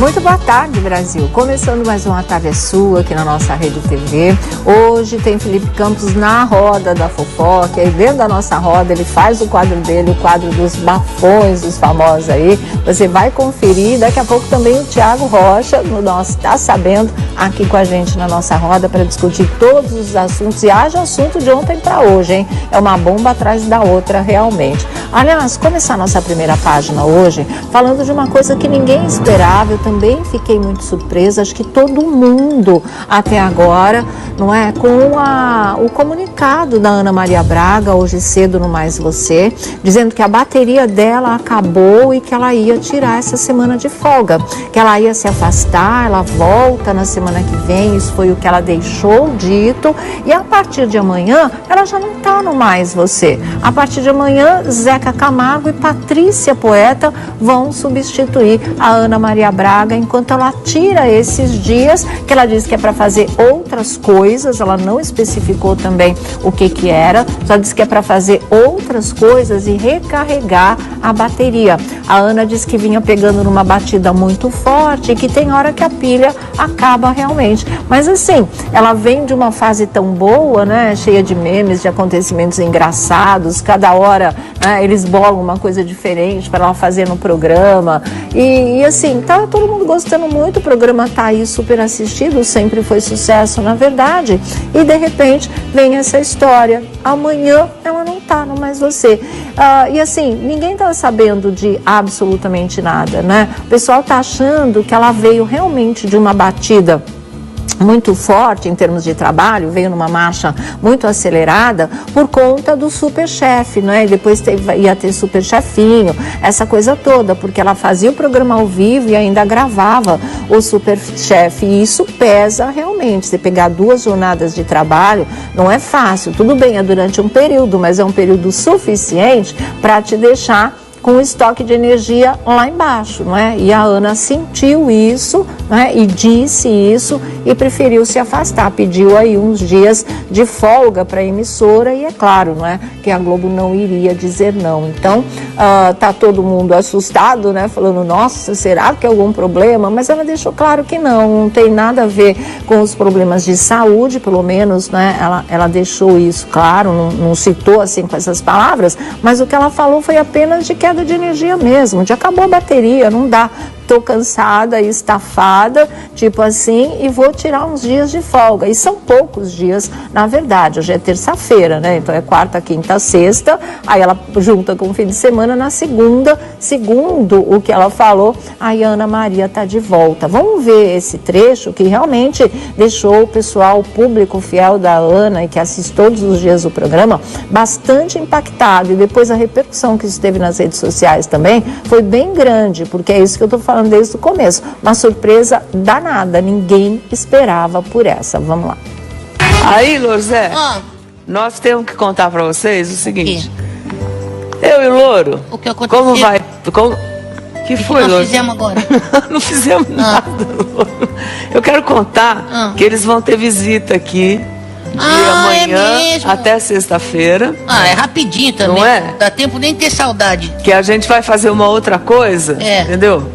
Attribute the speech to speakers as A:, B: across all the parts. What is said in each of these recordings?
A: Muito boa tarde, Brasil. Começando mais uma Tarde é Sua aqui na nossa Rede TV. Hoje tem Felipe Campos na roda da fofoca. E dentro da nossa roda ele faz o quadro dele, o quadro dos bafões, dos famosos aí. Você vai conferir. Daqui a pouco também o Thiago Rocha, no nosso Tá Sabendo, aqui com a gente na nossa roda para discutir todos os assuntos. E haja assunto de ontem para hoje, hein? É uma bomba atrás da outra, realmente. Aliás, começar a nossa primeira página hoje falando de uma coisa que ninguém esperava. Eu também fiquei muito surpresa, acho que todo mundo até agora, não é? Com o comunicado da Ana Maria Braga, hoje cedo no Mais Você, dizendo que a bateria dela acabou e que ela ia tirar essa semana de folga, que ela ia se afastar, ela volta na semana que vem, isso foi o que ela deixou dito, e a partir de amanhã ela já não está no Mais Você. A partir de amanhã, Zeca Camargo e Patrícia Poeta vão substituir a Ana Maria Braga, enquanto ela tira esses dias, que ela diz que é para fazer outras coisas. Ela não especificou também o que era, só disse que é para fazer outras coisas e recarregar a bateria. A Ana disse que vinha pegando numa batida muito forte e que tem hora que a pilha acaba realmente. Mas assim, ela vem de uma fase tão boa, né, cheia de memes, de acontecimentos engraçados, cada hora, né, eles bolam uma coisa diferente para ela fazer no programa. E assim, tá todo mundo gostando muito, o programa tá aí super assistido, sempre foi sucesso na verdade, e de repente vem essa história, amanhã ela não tá no Mais Você. E assim, ninguém tá sabendo de absolutamente nada, né? O pessoal tá achando que ela veio realmente de uma batida muito forte em termos de trabalho, veio numa marcha muito acelerada por conta do Superchef, né? E depois ia ter Superchefinho, essa coisa toda, porque ela fazia o programa ao vivo e ainda gravava o Superchef, e isso pesa realmente. Você pegar 2 jornadas de trabalho não é fácil, tudo bem, é durante um período, mas é um período suficiente para te deixar com o estoque de energia lá embaixo, não é? E a Ana sentiu isso, né? E disse isso e preferiu se afastar, pediu aí uns dias de folga para a emissora, e é claro, não é, que a Globo não iria dizer não. Então, tá todo mundo assustado, né? Falando, nossa, será que é algum problema? Mas ela deixou claro que não tem nada a ver com os problemas de saúde, pelo menos, né? Ela deixou isso claro, não citou assim com essas palavras, mas o que ela falou foi apenas de queda de energia mesmo, de acabou a bateria, não dá, tô cansada e estafada, tipo assim, e vou tirar uns dias de folga. E são poucos dias, na verdade. Hoje é terça-feira, né? Então é quarta, quinta, sexta, aí ela junta com o fim de semana. Na segunda, segundo o que ela falou, a Ana Maria tá de volta. Vamos ver esse trecho que realmente deixou o pessoal, o público fiel da Ana e que assiste todos os dias o programa, bastante impactado. E depois a repercussão que isso teve nas redes sociais também foi bem grande, porque é isso que eu tô falando desde o começo, uma surpresa danada, ninguém esperava por essa. Vamos lá.
B: Aí, Lorzé, nós temos que contar para vocês o seguinte. Eu e o Louro,
C: o que aconteceu?
B: Como vai? Que foi, Louro?
C: Nós fizemos agora?
B: Não fizemos nada, Louro. Eu quero contar que eles vão ter visita aqui de amanhã até sexta-feira.
C: É rapidinho também.
B: Não é?
C: Dá tempo nem ter saudade.
B: Que a gente vai fazer uma outra coisa, entendeu?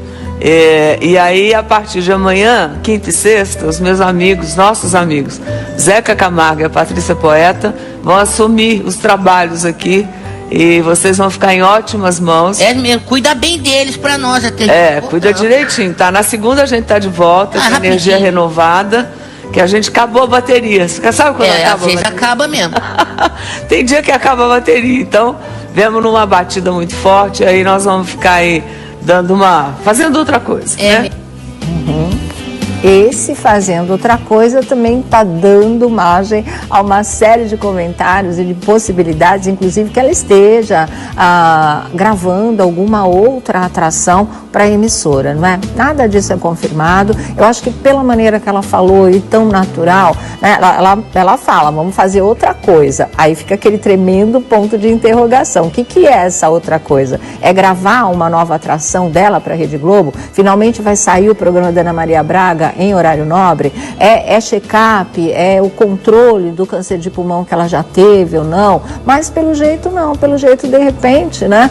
B: E aí, a partir de amanhã, quinta e sexta, os meus amigos, nossos amigos, Zeca Camargo e a Patrícia Poeta, vão assumir os trabalhos aqui. E vocês vão ficar em ótimas mãos.
C: É mesmo, cuida bem deles pra nós até.
B: Cuida direitinho, tá? Na segunda a gente tá de volta, com energia renovada, que a gente acabou a bateria. Você sabe quando acaba a bateria? Às vezes acaba mesmo. Tem dia que acaba a bateria, então viemos numa batida muito forte, aí nós vamos ficar aí fazendo outra coisa, né?
A: Esse fazendo outra coisa também está dando margem a uma série de comentários e de possibilidades, inclusive que ela esteja gravando alguma outra atração para a emissora, não é? Nada disso é confirmado. Eu acho que pela maneira que ela falou e tão natural, né, ela fala, vamos fazer outra coisa. Aí fica aquele tremendo ponto de interrogação. O que é essa outra coisa? É gravar uma nova atração dela para a Rede Globo? Finalmente vai sair o programa da Ana Maria Braga folga em horário nobre, é check-up, é o controle do câncer de pulmão que ela já teve ou não, mas pelo jeito não, pelo jeito de repente, né,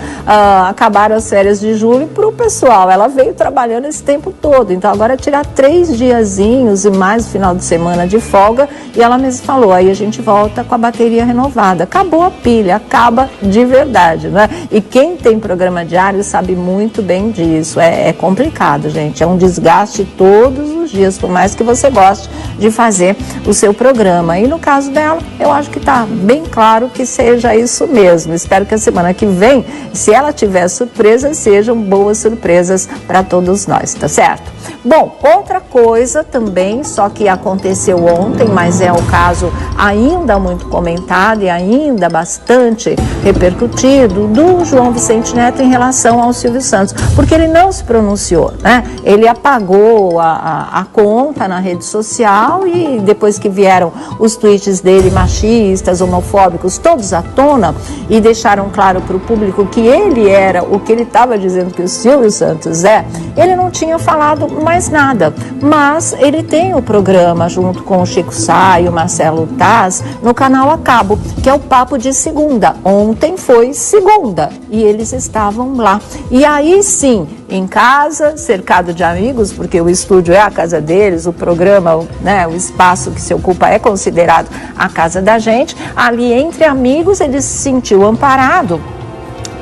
A: acabaram as férias de julho para o pessoal, ela veio trabalhando esse tempo todo, então agora tirar 3 diazinhos e mais o final de semana de folga, e ela mesma falou, aí a gente volta com a bateria renovada, acabou a pilha, acaba de verdade, né, e quem tem programa diário sabe muito bem disso, é complicado, gente, é um desgaste todos os dias, por mais que você goste de fazer o seu programa, e no caso dela, eu acho que está bem claro que seja isso mesmo, espero que a semana que vem, se ela tiver surpresas, sejam boas surpresas para todos nós, tá certo? Bom, outra coisa também, só que aconteceu ontem, mas é o caso ainda muito comentado e ainda bastante repercutido, do João Vicente Neto em relação ao Silvio Santos, porque ele não se pronunciou, né? Ele apagou a conta na rede social e depois que vieram os tweets dele machistas, homofóbicos, todos à tona, e deixaram claro para o público que ele era o que ele estava dizendo que o Silvio Santos é, ele não tinha falado mais nada, mas ele tem o programa junto com o Chico Sá e o Marcelo Taz no canal A Cabo, que é o Papo de Segunda. Ontem foi segunda e eles estavam lá, e aí sim, em casa, cercado de amigos, porque o estúdio é a casa deles, o programa, né, o espaço que se ocupa é considerado a casa da gente, ali entre amigos ele se sentiu amparado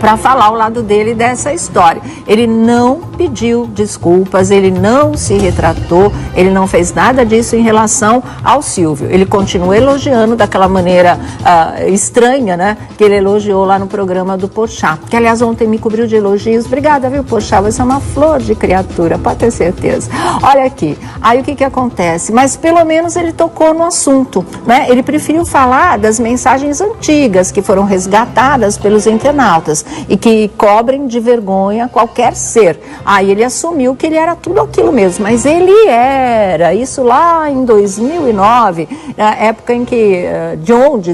A: para falar ao lado dele dessa história. Ele não pediu desculpas, ele não se retratou, ele não fez nada disso em relação ao Silvio. Ele continua elogiando daquela maneira estranha, né, que ele elogiou lá no programa do Porchat, que aliás ontem me cobriu de elogios. Obrigada, viu, Porchat, você é uma flor de criatura, pode ter certeza. Olha aqui, aí o que acontece? Mas pelo menos ele tocou no assunto, né? Ele preferiu falar das mensagens antigas que foram resgatadas pelos internautas e que cobrem de vergonha qualquer ser. Aí ele assumiu que ele era tudo aquilo mesmo, mas ele era, isso lá em 2009, na época em que,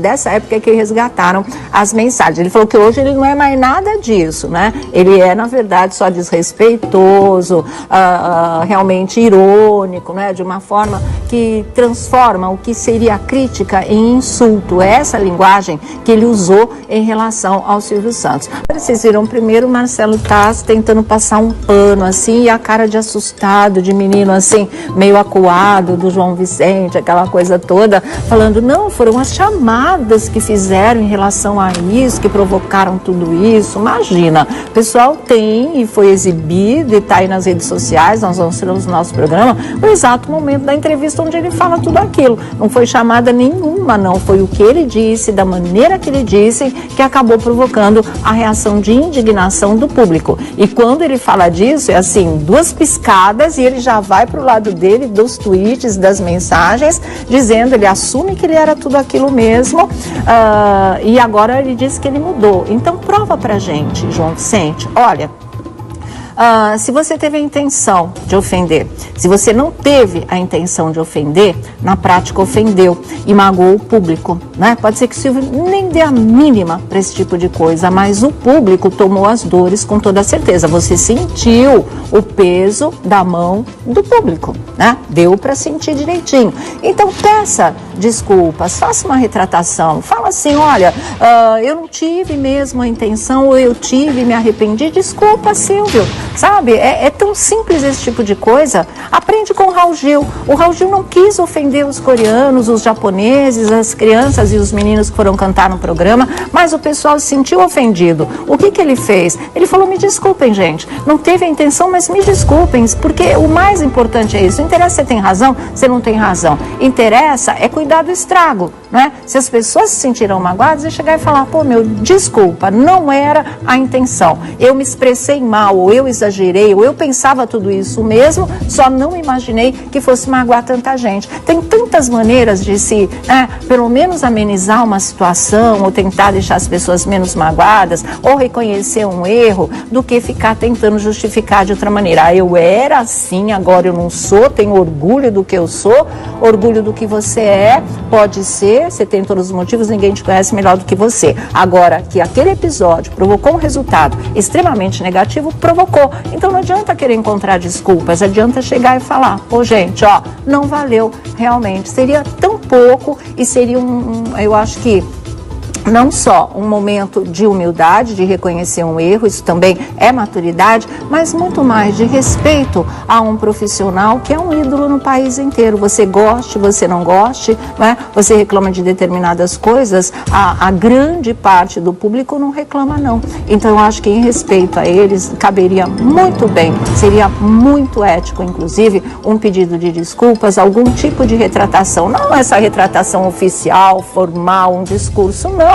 A: dessa época que resgataram as mensagens. Ele falou que hoje ele não é mais nada disso, né? Ele é, na verdade, só desrespeitoso, realmente irônico, né? De uma forma que transforma o que seria crítica em insulto. É essa linguagem que ele usou em relação ao Silvio Santos. Vocês viram primeiro o Marcelo Taz tentando passar um pano assim, e a cara de assustado, de menino assim, meio acuado do João Vicente, aquela coisa toda, falando, não, foram as chamadas que fizeram em relação a isso, que provocaram tudo isso. Imagina, o pessoal tem e foi exibido e está aí nas redes sociais, nós vamos ter no nosso programa, o exato momento da entrevista onde ele fala tudo aquilo. Não foi chamada nenhuma, não, foi o que ele disse, da maneira que ele disse, que acabou provocando a reação de indignação do público. E quando ele fala disso, é assim, 2 piscadas e ele já vai para o lado dele, dos tweets, das mensagens, dizendo, ele assume que ele era tudo aquilo mesmo, e agora ele diz que ele mudou. Então prova pra gente, João Vicente, olha, se você teve a intenção de ofender, se você não teve a intenção de ofender, na prática ofendeu e magoou o público, né? Pode ser que o Silvio nem dê a mínima para esse tipo de coisa, mas o público tomou as dores com toda certeza. Você sentiu o peso da mão do público, né? Deu para sentir direitinho. Então peça desculpas, faça uma retratação, fala assim, olha, eu não tive mesmo a intenção, ou eu tive e me arrependi, desculpa, Silvio. Sabe, é tão simples esse tipo de coisa. Aprende com o Raul Gil. O Raul Gil não quis ofender os coreanos, os japoneses, as crianças e os meninos que foram cantar no programa, mas o pessoal se sentiu ofendido. O que ele fez? Ele falou, me desculpem, gente, não teve a intenção, mas me desculpem, porque o mais importante é isso. Não interessa se você tem razão, você não tem razão. Interessa é cuidar do estrago, né? Se as pessoas se sentiram magoadas, é chegar e falar, pô, meu, desculpa, não era a intenção. Eu me expressei mal, ou eu exagerei, ou eu pensava tudo isso mesmo, só não imaginei que fosse magoar tanta gente. Tem tantas maneiras de se, pelo menos amenizar uma situação, ou tentar deixar as pessoas menos magoadas, ou reconhecer um erro, do que ficar tentando justificar de outra maneira. Ah, eu era assim, agora eu não sou, tenho orgulho do que eu sou, orgulho do que você é, pode ser, você tem todos os motivos, ninguém te conhece melhor do que você. Agora, que aquele episódio provocou um resultado extremamente negativo, provocou. errou. Então não adianta querer encontrar desculpas, adianta chegar e falar, ô gente, ó, não valeu realmente. Seria tão pouco e seria eu acho que não só um momento de humildade, de reconhecer um erro, isso também é maturidade, mas muito mais de respeito a um profissional que é um ídolo no país inteiro. Você goste, você não goste, né? Você reclama de determinadas coisas, a grande parte do público não reclama não. Então eu acho que em respeito a eles, caberia muito bem, seria muito ético, inclusive, um pedido de desculpas, algum tipo de retratação, não essa retratação oficial, formal, um discurso, não.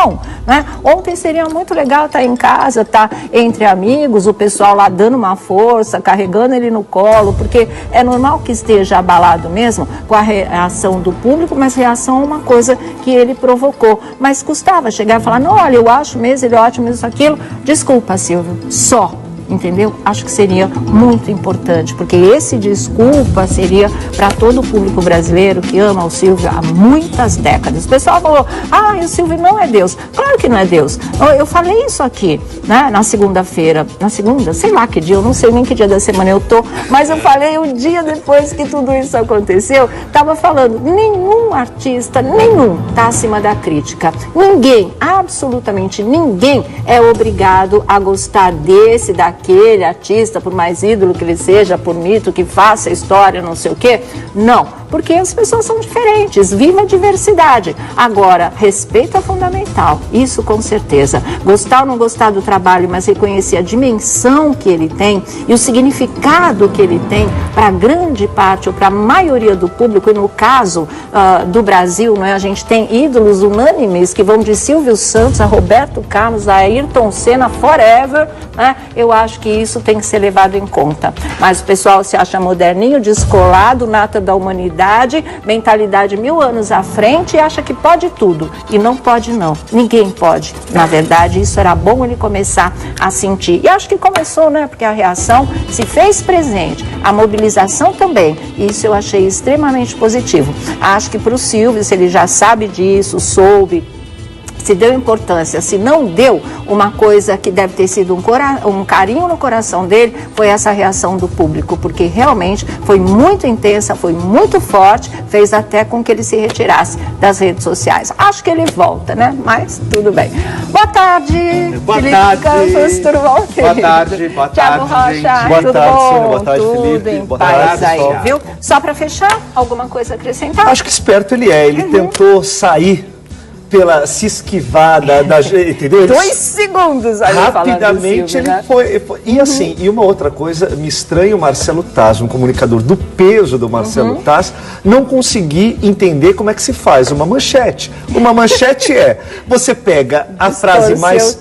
A: Né? Ontem seria muito legal estar em casa, estar entre amigos, o pessoal lá dando uma força, carregando ele no colo, porque é normal que esteja abalado mesmo com a reação do público, mas reação é uma coisa que ele provocou. Mas custava chegar e falar, não, olha, eu acho mesmo, ele é ótimo, isso, aquilo. Desculpa, Silvio, só. Entendeu? Acho que seria muito importante, porque esse desculpa seria para todo o público brasileiro que ama o Silvio há muitas décadas. O pessoal falou, o Silvio não é Deus. Claro que não é Deus. Eu falei isso aqui, né, na segunda-feira, sei lá que dia, eu não sei nem que dia da semana eu tô, mas eu falei o dia depois que tudo isso aconteceu, estava falando, nenhum artista, nenhum está acima da crítica. Ninguém, absolutamente ninguém é obrigado a gostar daquele artista, por mais ídolo que ele seja, por mito que faça história, não sei o quê. Não, porque as pessoas são diferentes, viva a diversidade. Agora, respeito é fundamental, isso com certeza. Gostar ou não gostar do trabalho, mas reconhecer a dimensão que ele tem e o significado que ele tem para grande parte ou para a maioria do público, e no caso do Brasil, né, a gente tem ídolos unânimes que vão de Silvio Santos a Roberto Carlos, a Ayrton Senna, forever, né? Eu acho que isso tem que ser levado em conta. Mas o pessoal se acha moderninho, descolado, nata da humanidade, mentalidade 1000 anos à frente e acha que pode tudo. E não pode não. Ninguém pode. Na verdade, isso era bom ele começar a sentir. E acho que começou, né? Porque a reação se fez presente. A mobilização também. Isso eu achei extremamente positivo. Acho que para o Silvio, se ele já sabe disso, soube, se deu importância, se não deu, uma coisa que deve ter sido um carinho no coração dele, foi essa reação do público, porque realmente foi muito intensa, foi muito forte, fez até com que ele se retirasse das redes sociais. Acho que ele volta, né? Mas tudo bem. Boa tarde,
D: boa
A: Felipe
D: tarde.
A: Campos, tudo bom, querido?
D: Boa tarde,
A: Thiago Rocha,
D: gente. Boa
A: tudo
D: tarde,
A: bom?
D: Sônia, boa tarde,
A: tudo
D: Felipe.
A: em
D: Boa
A: paz
D: tarde,
A: aí,
D: pessoal.
A: viu? Só para fechar, alguma coisa a acrescentar?
D: Acho que esperto ele é, ele tentou sair se esquivar da gente, entendeu?
A: 2 segundos ali
D: rapidamente
A: Silvio,
D: ele
A: né?
D: foi. E assim, e uma outra coisa, me estranha o Marcelo Taz, um comunicador do peso do Marcelo Taz, não conseguir entender como é que se faz uma manchete. Uma manchete você pega a frase mais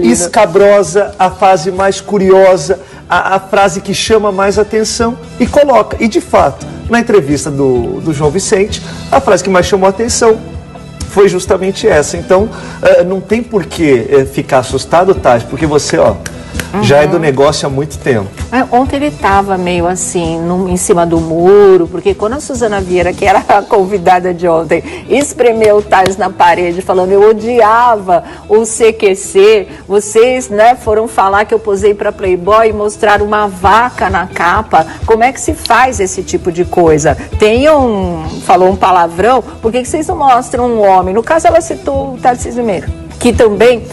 D: escabrosa, a frase mais curiosa, a frase que chama mais atenção e coloca. E de fato, na entrevista do João Vicente, a frase que mais chamou a atenção foi justamente essa. Então, não tem por que ficar assustado, Tati, porque você, já é do negócio há muito tempo.
A: Ontem ele estava meio assim, em cima do muro, porque quando a Suzana Vieira, que era a convidada de ontem, espremeu o Taz na parede, falando, eu odiava o CQC, vocês, né, foram falar que eu posei para Playboy e mostraram uma vaca na capa, como é que se faz esse tipo de coisa? Falou um palavrão, por que vocês não mostram um homem? No caso, ela citou o Tarcísio Meira, que também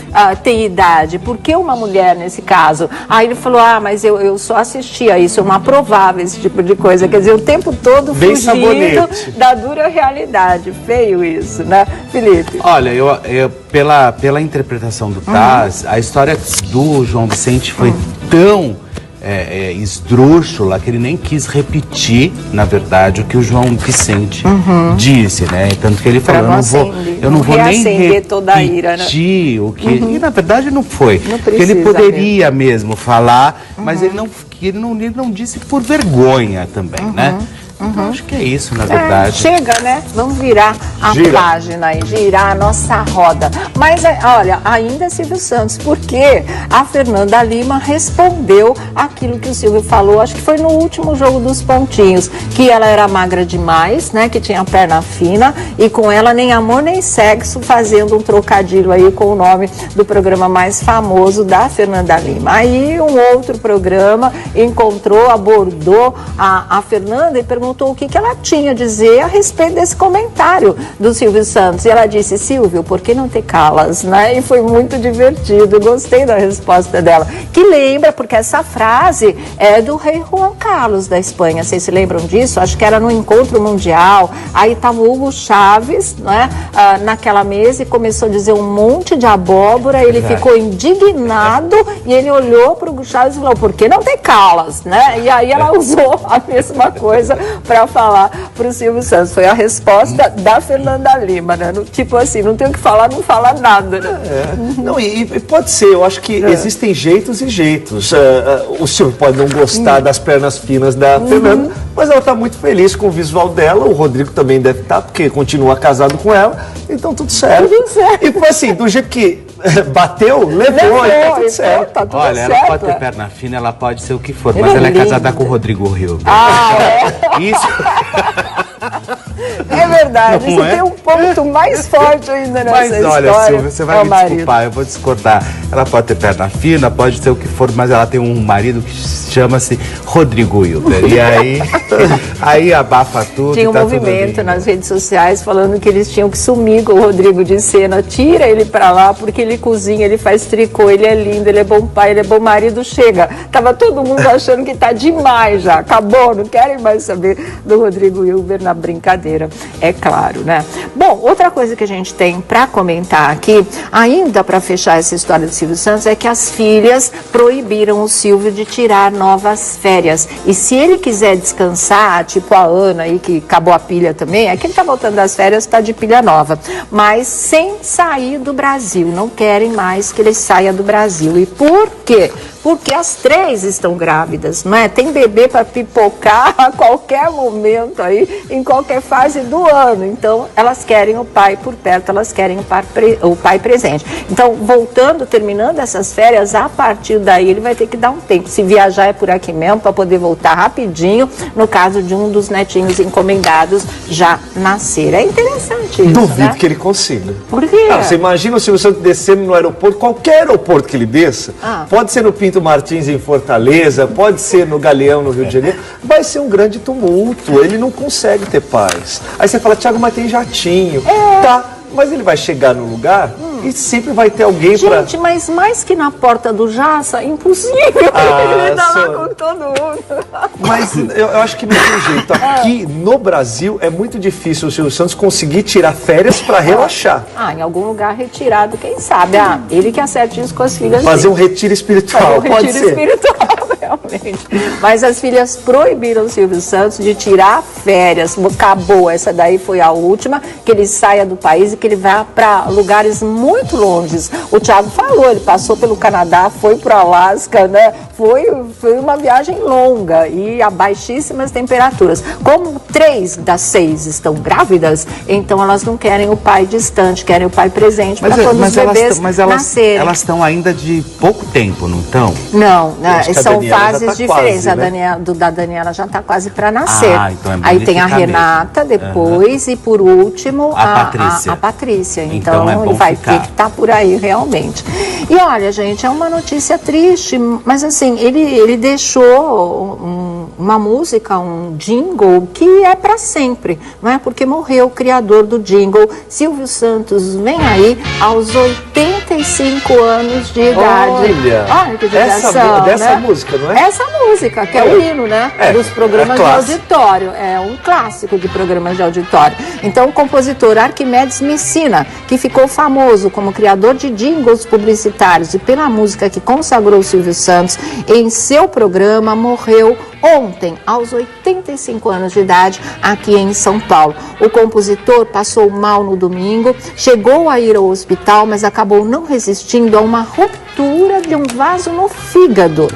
A: tem idade. Por que uma mulher nesse caso? Aí ele falou, mas eu só assistia isso, eu não aprovava esse tipo de coisa. Quer dizer, o tempo todo
D: bem
A: fugindo
D: sabonete
A: da dura realidade. Feio isso, né, Felipe?
E: Olha, pela interpretação do Taz, a história do João Vicente foi tão esdrúxula que ele nem quis repetir, na verdade, o que o João Vicente disse, né? Tanto que ele falou, eu não vou nem repetir
A: toda a ira, né?
E: o que... E na verdade não foi.
A: Não
E: porque ele poderia mesmo falar, mas ele não disse por vergonha também, né? Então, acho que é isso, na verdade.
A: Chega, né? Vamos virar a página e girar a nossa roda. Mas, olha, ainda é Silvio Santos, porque a Fernanda Lima respondeu aquilo que o Silvio falou, acho que foi no último jogo dos pontinhos, que ela era magra demais, né? Que tinha perna fina, e com ela nem amor nem sexo, fazendo um trocadilho aí com o nome do programa mais famoso da Fernanda Lima. Aí um outro programa abordou a Fernanda e perguntou o que ela tinha a dizer a respeito desse comentário do Silvio Santos. E ela disse: Silvio, por que não te calas? Né? E foi muito divertido, gostei da resposta dela. Que lembra, porque essa frase é do rei Juan Carlos da Espanha. Vocês se lembram disso? Acho que era no encontro mundial. Aí estava o Hugo Chávez, né, naquela mesa, e começou a dizer um monte de abóbora. Ele ficou indignado e ele olhou para o Hugo Chávez e falou: por que não te calas? Né? E aí ela usou a mesma coisa para falar para o Silvio Santos. Foi a resposta da Fernanda Lima, né? Tipo assim, não tem o que falar, não fala nada, né?
D: Não, e pode ser, eu acho que existem jeitos e jeitos. O Silvio pode não gostar das pernas finas da Fernanda, mas ela está muito feliz com o visual dela. O Rodrigo também deve estar, porque continua casado com ela, então tudo certo.
A: Tudo certo.
D: E foi assim, do jeito que bateu, levou, e tá tudo certo.
A: Tá tudo
E: Olha,
A: certo.
E: ela pode ter perna fina, ela pode ser o que for, mas ela é casada com o Rodrigo Hilbert. Isso.
A: É verdade,
E: Não
A: isso
E: é?
A: tem um ponto mais forte ainda nessa
E: Mas
A: história.
E: olha, Silvia, você vai me
A: marido.
E: desculpar, eu vou discordar. Ela pode ter perna fina, pode ser o que for, mas ela tem um marido que chama-se Rodrigo Hilbert. E aí abafa tudo.
A: Tinha um
E: tá
A: movimento nas redes sociais falando que eles tinham que sumir com o Rodrigo de cena. Tira ele pra lá, porque ele cozinha, ele faz tricô, ele é lindo, ele é bom pai, ele é bom marido. Chega. Tava todo mundo achando que tá demais já. Acabou, não querem mais saber do Rodrigo Hilbert na brincadeira. É claro, né? Bom, outra coisa que a gente tem para comentar aqui, ainda para fechar essa história do Silvio Santos, é que as filhas proibiram o Silvio de tirar novas férias. E se ele quiser descansar, tipo a Ana aí, que acabou a pilha também, é que ele tá voltando das férias, tá de pilha nova. Mas sem sair do Brasil. Não querem mais que ele saia do Brasil. E por quê? Porque as 3 estão grávidas, não é? Tem bebê para pipocar a qualquer momento aí, em qualquer fase do ano. Então, elas querem o pai por perto, elas querem o pai presente. Então, terminando essas férias, a partir daí ele vai ter que dar um tempo. Se viajar é por aqui mesmo, para poder voltar rapidinho, no caso de um dos netinhos encomendados já nascer. É interessante isso,
D: Duvido
A: né?
D: que ele consiga.
A: Por quê?
D: Você imagina o Silvio Santos descendo no aeroporto, qualquer aeroporto que ele desça, pode ser no Pinto Martins em Fortaleza, pode ser no Galeão no Rio de Janeiro, vai ser um grande tumulto, ele não consegue ter paz. Aí você fala: Thiago, mas tem jatinho. Tá, mas ele vai chegar no lugar e sempre vai ter alguém para...
A: Gente, mas mais que na porta do Jaça, impossível. Ele tá lá com todo mundo.
D: Mas eu acho que não tem jeito. Aqui no Brasil é muito difícil o Silvio Santos conseguir tirar férias para relaxar.
A: Em algum lugar retirado, quem sabe? Ele que acerte isso com as filhas
D: Fazer
A: dele.
D: um retiro espiritual,
A: Fazer um
D: pode
A: retiro
D: ser.
A: espiritual, realmente. Mas as filhas proibiram o Silvio Santos de tirar férias. Acabou, essa daí foi a última, que ele saia do país e que ele vá para lugares muito longes. O Thiago falou, ele passou pelo Canadá, foi para o Alasca, né? Foi uma viagem longa e a baixíssimas temperaturas. Como 3 das 6 estão grávidas, então elas não querem o pai distante, querem o pai presente para quando os bebês nascerem.
E: Elas estão ainda de pouco tempo, não estão?
A: Não, são fases
D: tá
A: diferentes.
D: quase, né?
A: Da Daniela já está quase para nascer.
E: Então é bom
A: Aí
E: ele
A: tem a
E: ficar
A: Renata depois e por último a Patrícia. Então
E: é bom
A: ele vai
E: ficar.
A: ter que estar por aí realmente. E olha, gente, é uma notícia triste, mas assim, ele deixou uma música, um jingle que é para sempre, não é? Porque morreu o criador do jingle, Silvio Santos, vem aí aos 85 anos de idade.
D: Olha,
A: que judiação,
D: dessa
A: né?
D: música, não é?
A: Essa música, que é o hino, né? Dos programas de
D: clássico.
A: auditório. É um clássico de programas de auditório. Então, o compositor Arquimedes Messina, que ficou famoso como criador de jingles publicitários e pela música que consagrou Silvio Santos em seu programa, morreu ontem, aos 85 anos de idade, aqui em São Paulo. O compositor passou mal no domingo, chegou a ir ao hospital, mas acabou não resistindo a uma ruptura de um vaso no fígado.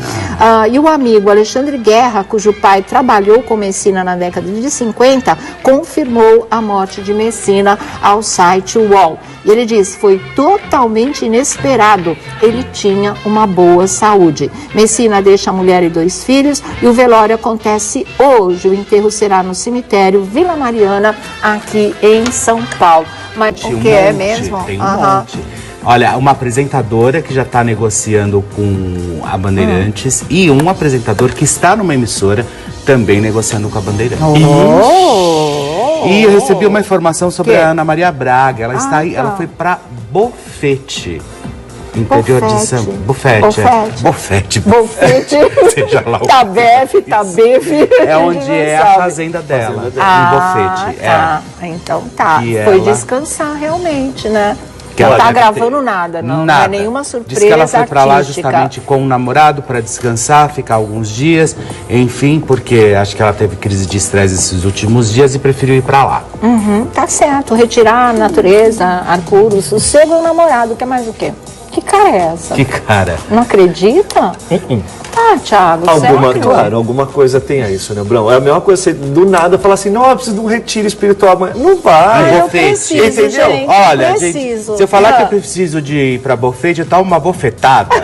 A: E o amigo Alexandre Guerra, cujo pai trabalhou com Messina na década de 50, confirmou a morte de Messina ao site UOL. E ele disse, foi totalmente inesperado, ele tinha uma boa saúde. Messina deixa a mulher e 2 filhos e o velório acontece hoje. O enterro será no cemitério Vila Mariana, aqui em São Paulo. Mas o que é mesmo?
E: Tem um monte. Olha, uma apresentadora que já está negociando com a Bandeirantes e um apresentador que está numa emissora também negociando com a Bandeirantes. E eu recebi uma informação sobre a Ana Maria Braga. Ela está aí, ela foi para Bofete, interior de São Paulo. Bofete. Seja lá o
A: Tabef.
E: É onde é a fazenda dela, em Bofete.
A: Tá. Então tá.
E: E
A: foi
E: ela...
A: descansar realmente, né?
E: Que
A: não
E: ela
A: tá gravando nada, não.
E: Nada.
A: Não é nenhuma surpresa.
E: Diz que ela foi para lá
A: artística.
E: justamente com o namorado para descansar, ficar alguns dias, enfim, porque acho que ela teve crise de estresse esses últimos dias e preferiu ir para lá.
A: Tá certo. Retirar a natureza, ar puro, sossego e o namorado. Quer mais o quê? Que cara é essa?
E: Que cara?
A: Não acredita? Thiago,
D: claro, alguma coisa tem a isso, né, Brão? É a mesma coisa, você do nada falar assim, não, eu preciso de um retiro espiritual amanhã. Não vai.
A: Eu preciso,
D: entendeu?
A: gente,
E: Olha,
A: preciso.
E: gente, se eu falar que eu preciso de ir pra Bofete, eu tomo uma bofetada.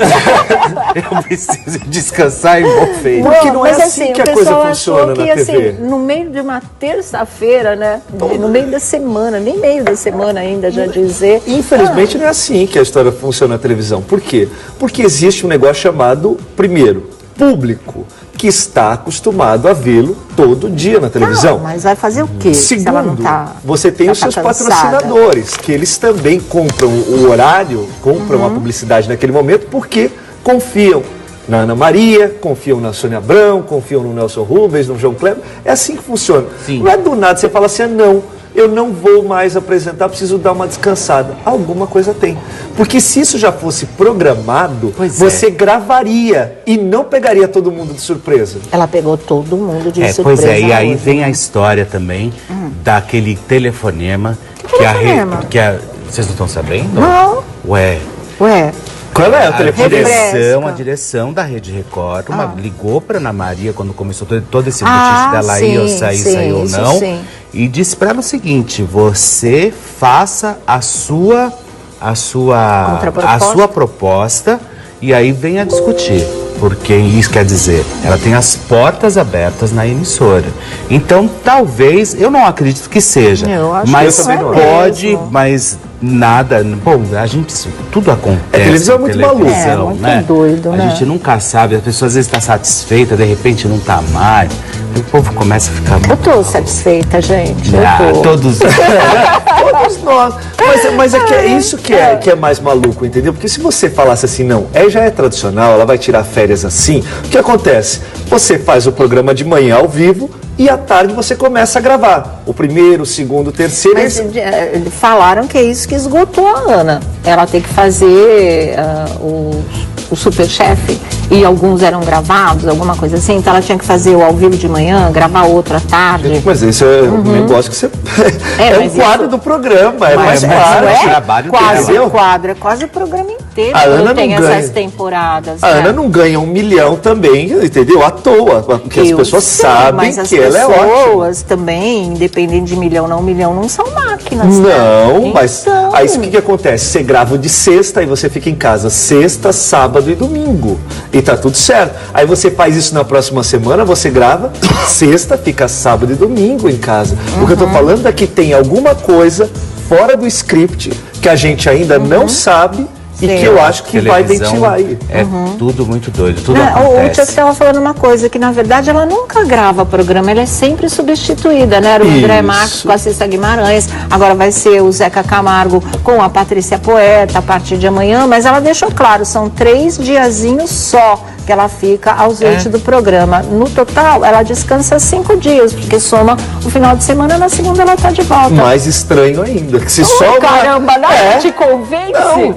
E: Eu preciso descansar em Bofete.
D: Porque não é assim que a coisa funciona na TV.
A: Assim, no meio de uma terça-feira, né, no meio da semana, nem meio da semana ainda, já dizer...
D: Infelizmente não é assim que a história funciona na televisão. Por quê? Porque existe um negócio chamado, primeiro, público, que está acostumado a vê-lo todo dia na televisão.
A: Mas vai fazer o quê?
D: Segundo,
A: se ela não tá,
D: você tem os seus patrocinadores, que eles também compram o horário, compram a publicidade naquele momento, porque confiam na Ana Maria, confiam na Sônia Abrão, confiam no Nelson Rubens, no João Kleber. É assim que funciona. Sim. Não é do nada você fala assim, não, eu não vou mais apresentar, preciso dar uma descansada. Alguma coisa tem. Porque se isso já fosse programado, você gravaria e não pegaria todo mundo de surpresa.
A: Ela pegou todo mundo de surpresa.
E: Pois é, e aí vem a história também daquele telefonema vocês não estão sabendo?
A: Não.
E: Ué.
D: Qual é o telefone?
E: A direção da Rede Record ligou para Ana Maria quando começou todo esse bochiche dela ir ou sair ou não. E disse para ela o seguinte, você faça a sua proposta e aí venha discutir. Porque isso quer dizer, ela tem as portas abertas na emissora. Então, talvez, eu não acredito que seja. Mas pode, mas nada. Bom, a gente, tudo acontece. A
D: televisão é muito maluca.
A: É muito doido, né?
E: A gente nunca sabe, a pessoa às vezes está satisfeita, de repente não está mais. O povo começa a ficar muito...
A: Eu tô satisfeita, gente.
E: Todos
D: nós. Mas é que é isso que é mais maluco, entendeu? Porque se você falasse assim, não, já é tradicional, ela vai tirar férias assim, o que acontece? Você faz o programa de manhã ao vivo e à tarde você começa a gravar. O primeiro, o segundo, o terceiro...
A: Mas falaram que é isso que esgotou a Ana. Ela tem que fazer o Superchef e alguns eram gravados, alguma coisa assim, então ela tinha que fazer o ao vivo de manhã, gravar outro à tarde.
D: Mas esse é um negócio que você... é um quadro do programa, é mais claro.
E: É trabalho
A: quase o quadro, é quase o programa inteiro.
D: A Ana
A: tem
D: não ganha.
A: Essas temporadas.
D: A Ana não ganha 1 milhão também, entendeu? À toa, porque as pessoas sabem que ela é ótima.
A: As pessoas também, independente de milhão, não são máquinas.
D: Não,
A: né?
D: mas aí o que acontece? Você grava de sexta e você fica em casa sexta, sábado e domingo. E tá tudo certo. Aí você faz isso na próxima semana, você grava sexta, fica sábado e domingo em casa. O que eu tô falando é que tem alguma coisa fora do script que a gente ainda não sabe e que eu acho que vai ventilar aí.
E: É tudo muito doido, tudo acontece.
A: O Tiago estava falando uma coisa, que na verdade ela nunca grava programa, ela é sempre substituída, né? Era o André Marques com a Cissa Guimarães, agora vai ser o Zeca Camargo com a Patrícia Poeta a partir de amanhã, mas ela deixou claro, são 3 diazinhos só que ela fica ausente do programa. No total, ela descansa 5 dias, porque soma o final de semana, na segunda ela tá de volta.
D: Mais estranho ainda, que se só...
A: Caramba, nada te convence?
D: Não,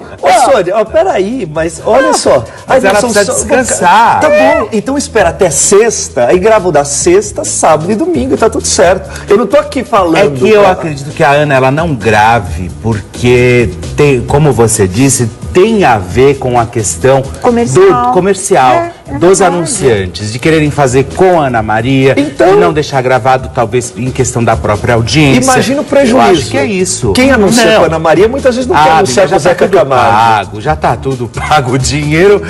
D: Sônia, peraí, mas olha só.
E: Mas ela precisa descansar.
D: Tá bom, então espera até sexta, aí gravo da sexta, sábado e domingo, tá tudo certo. Eu não tô aqui falando...
E: É que eu acredito que a Ana, ela não grave, porque tem, como você disse, tem a ver com a questão comercial. dos anunciantes, de quererem fazer com a Ana Maria,
D: então,
E: de não deixar gravado, talvez em questão da própria audiência.
D: Imagina o prejuízo.
E: Eu acho que é isso.
D: Quem anuncia com a Ana Maria muitas vezes não quer anunciar com o Zeca Camargo.
E: Já tá tudo pago. Dinheiro